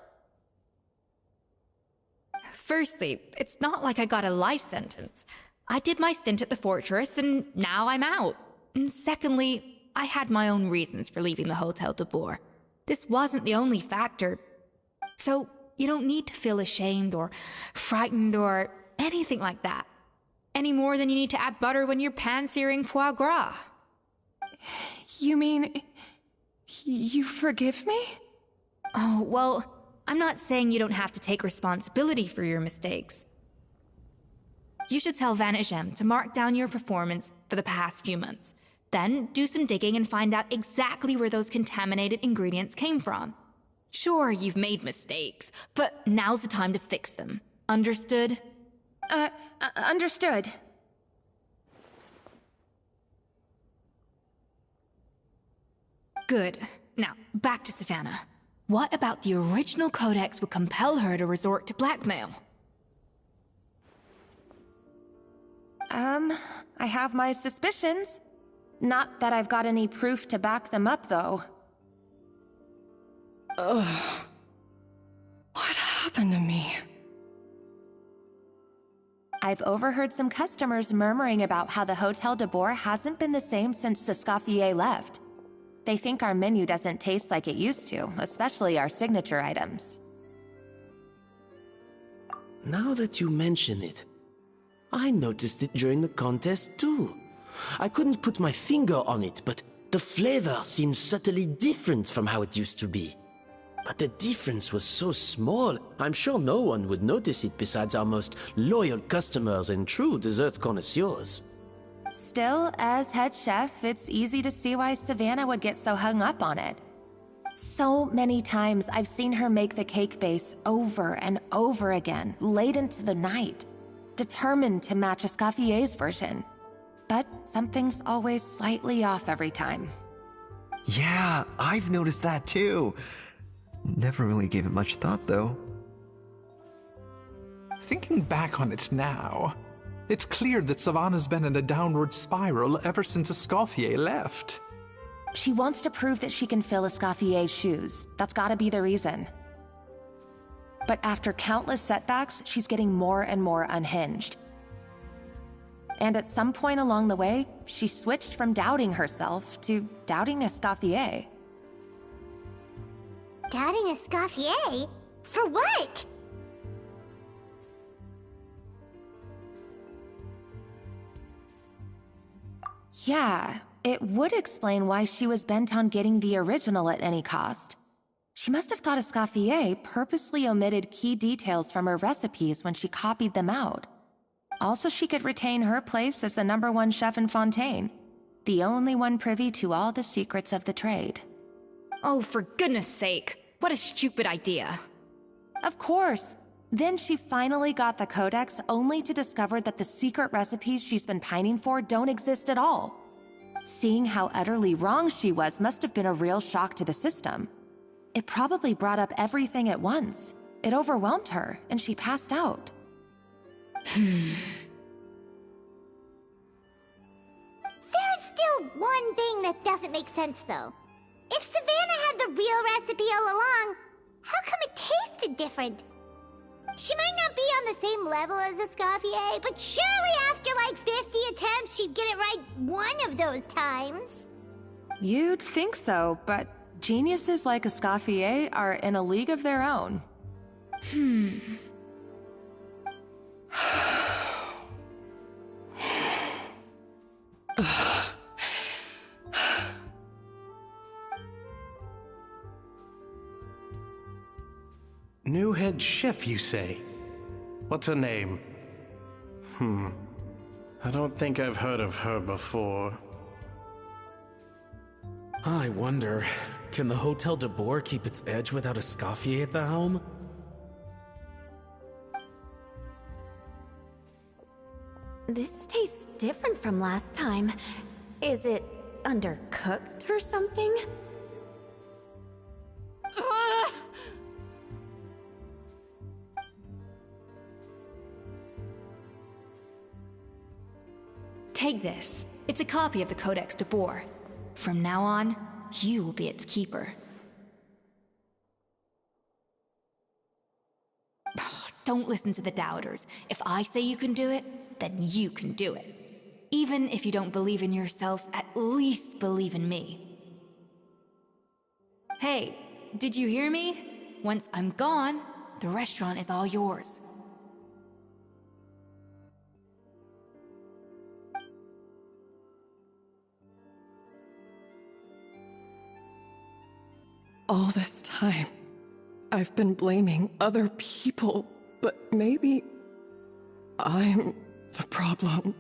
Firstly, it's not like I got a life sentence. I did my stint at the fortress, and now I'm out. And secondly, I had my own reasons for leaving the Hotel de Boer. This wasn't the only factor. So, you don't need to feel ashamed or frightened or anything like that. Any more than you need to add butter when you're pan-searing foie gras. You mean... you forgive me? Oh, well, I'm not saying you don't have to take responsibility for your mistakes. You should tell Vanagem to mark down your performance for the past few months. Then do some digging and find out exactly where those contaminated ingredients came from. Sure, you've made mistakes, but now's the time to fix them. Understood? Understood. Good. Now, back to Savannah. What about the original codex would compel her to resort to blackmail? I have my suspicions. Not that I've got any proof to back them up, though. Ugh. What happened to me? I've overheard some customers murmuring about how the Hotel de Boer hasn't been the same since Escoffier left. They think our menu doesn't taste like it used to, especially our signature items. Now that you mention it, I noticed it during the contest too. I couldn't put my finger on it, but the flavor seems subtly different from how it used to be. But the difference was so small, I'm sure no one would notice it besides our most loyal customers and true dessert connoisseurs. Still, as head chef, it's easy to see why Savannah would get so hung up on it. So many times I've seen her make the cake base over and over again, late into the night, determined to match Escoffier's version. But something's always slightly off every time. Yeah, I've noticed that too. Never really gave it much thought, though. Thinking back on it now, it's clear that Savannah's been in a downward spiral ever since Escoffier left. She wants to prove that she can fill Escoffier's shoes. That's gotta be the reason. But after countless setbacks, she's getting more and more unhinged. And at some point along the way, she switched from doubting herself to doubting Escoffier. Doubting Escoffier? For what? Yeah, it would explain why she was bent on getting the original at any cost. She must have thought Escoffier purposely omitted key details from her recipes when she copied them out. Also, she could retain her place as the #1 chef in Fontaine, the only one privy to all the secrets of the trade. Oh, for goodness sake, what a stupid idea. Of course. Then she finally got the codex only to discover that the secret recipes she's been pining for don't exist at all. Seeing how utterly wrong she was must have been a real shock to the system. It probably brought up everything at once. It overwhelmed her, and she passed out. There's still one thing that doesn't make sense, though. If Savannah had the real recipe all along, how come it tasted different? She might not be on the same level as Escoffier, but surely after like 50 attempts, she'd get it right one of those times. You'd think so, but geniuses like Escoffier are in a league of their own. New head chef, you say? What's her name? I don't think I've heard of her before. I wonder, can the Hotel de Boer keep its edge without Escoffier at the helm? This tastes different from last time. Is it undercooked or something? Take this. It's a copy of the Codex de Boer. From now on, you will be its keeper. Don't listen to the doubters. If I say you can do it, then you can do it. Even if you don't believe in yourself, at least believe in me. Hey, did you hear me? Once I'm gone, the restaurant is all yours. All this time, I've been blaming other people, but maybe I'm the problem.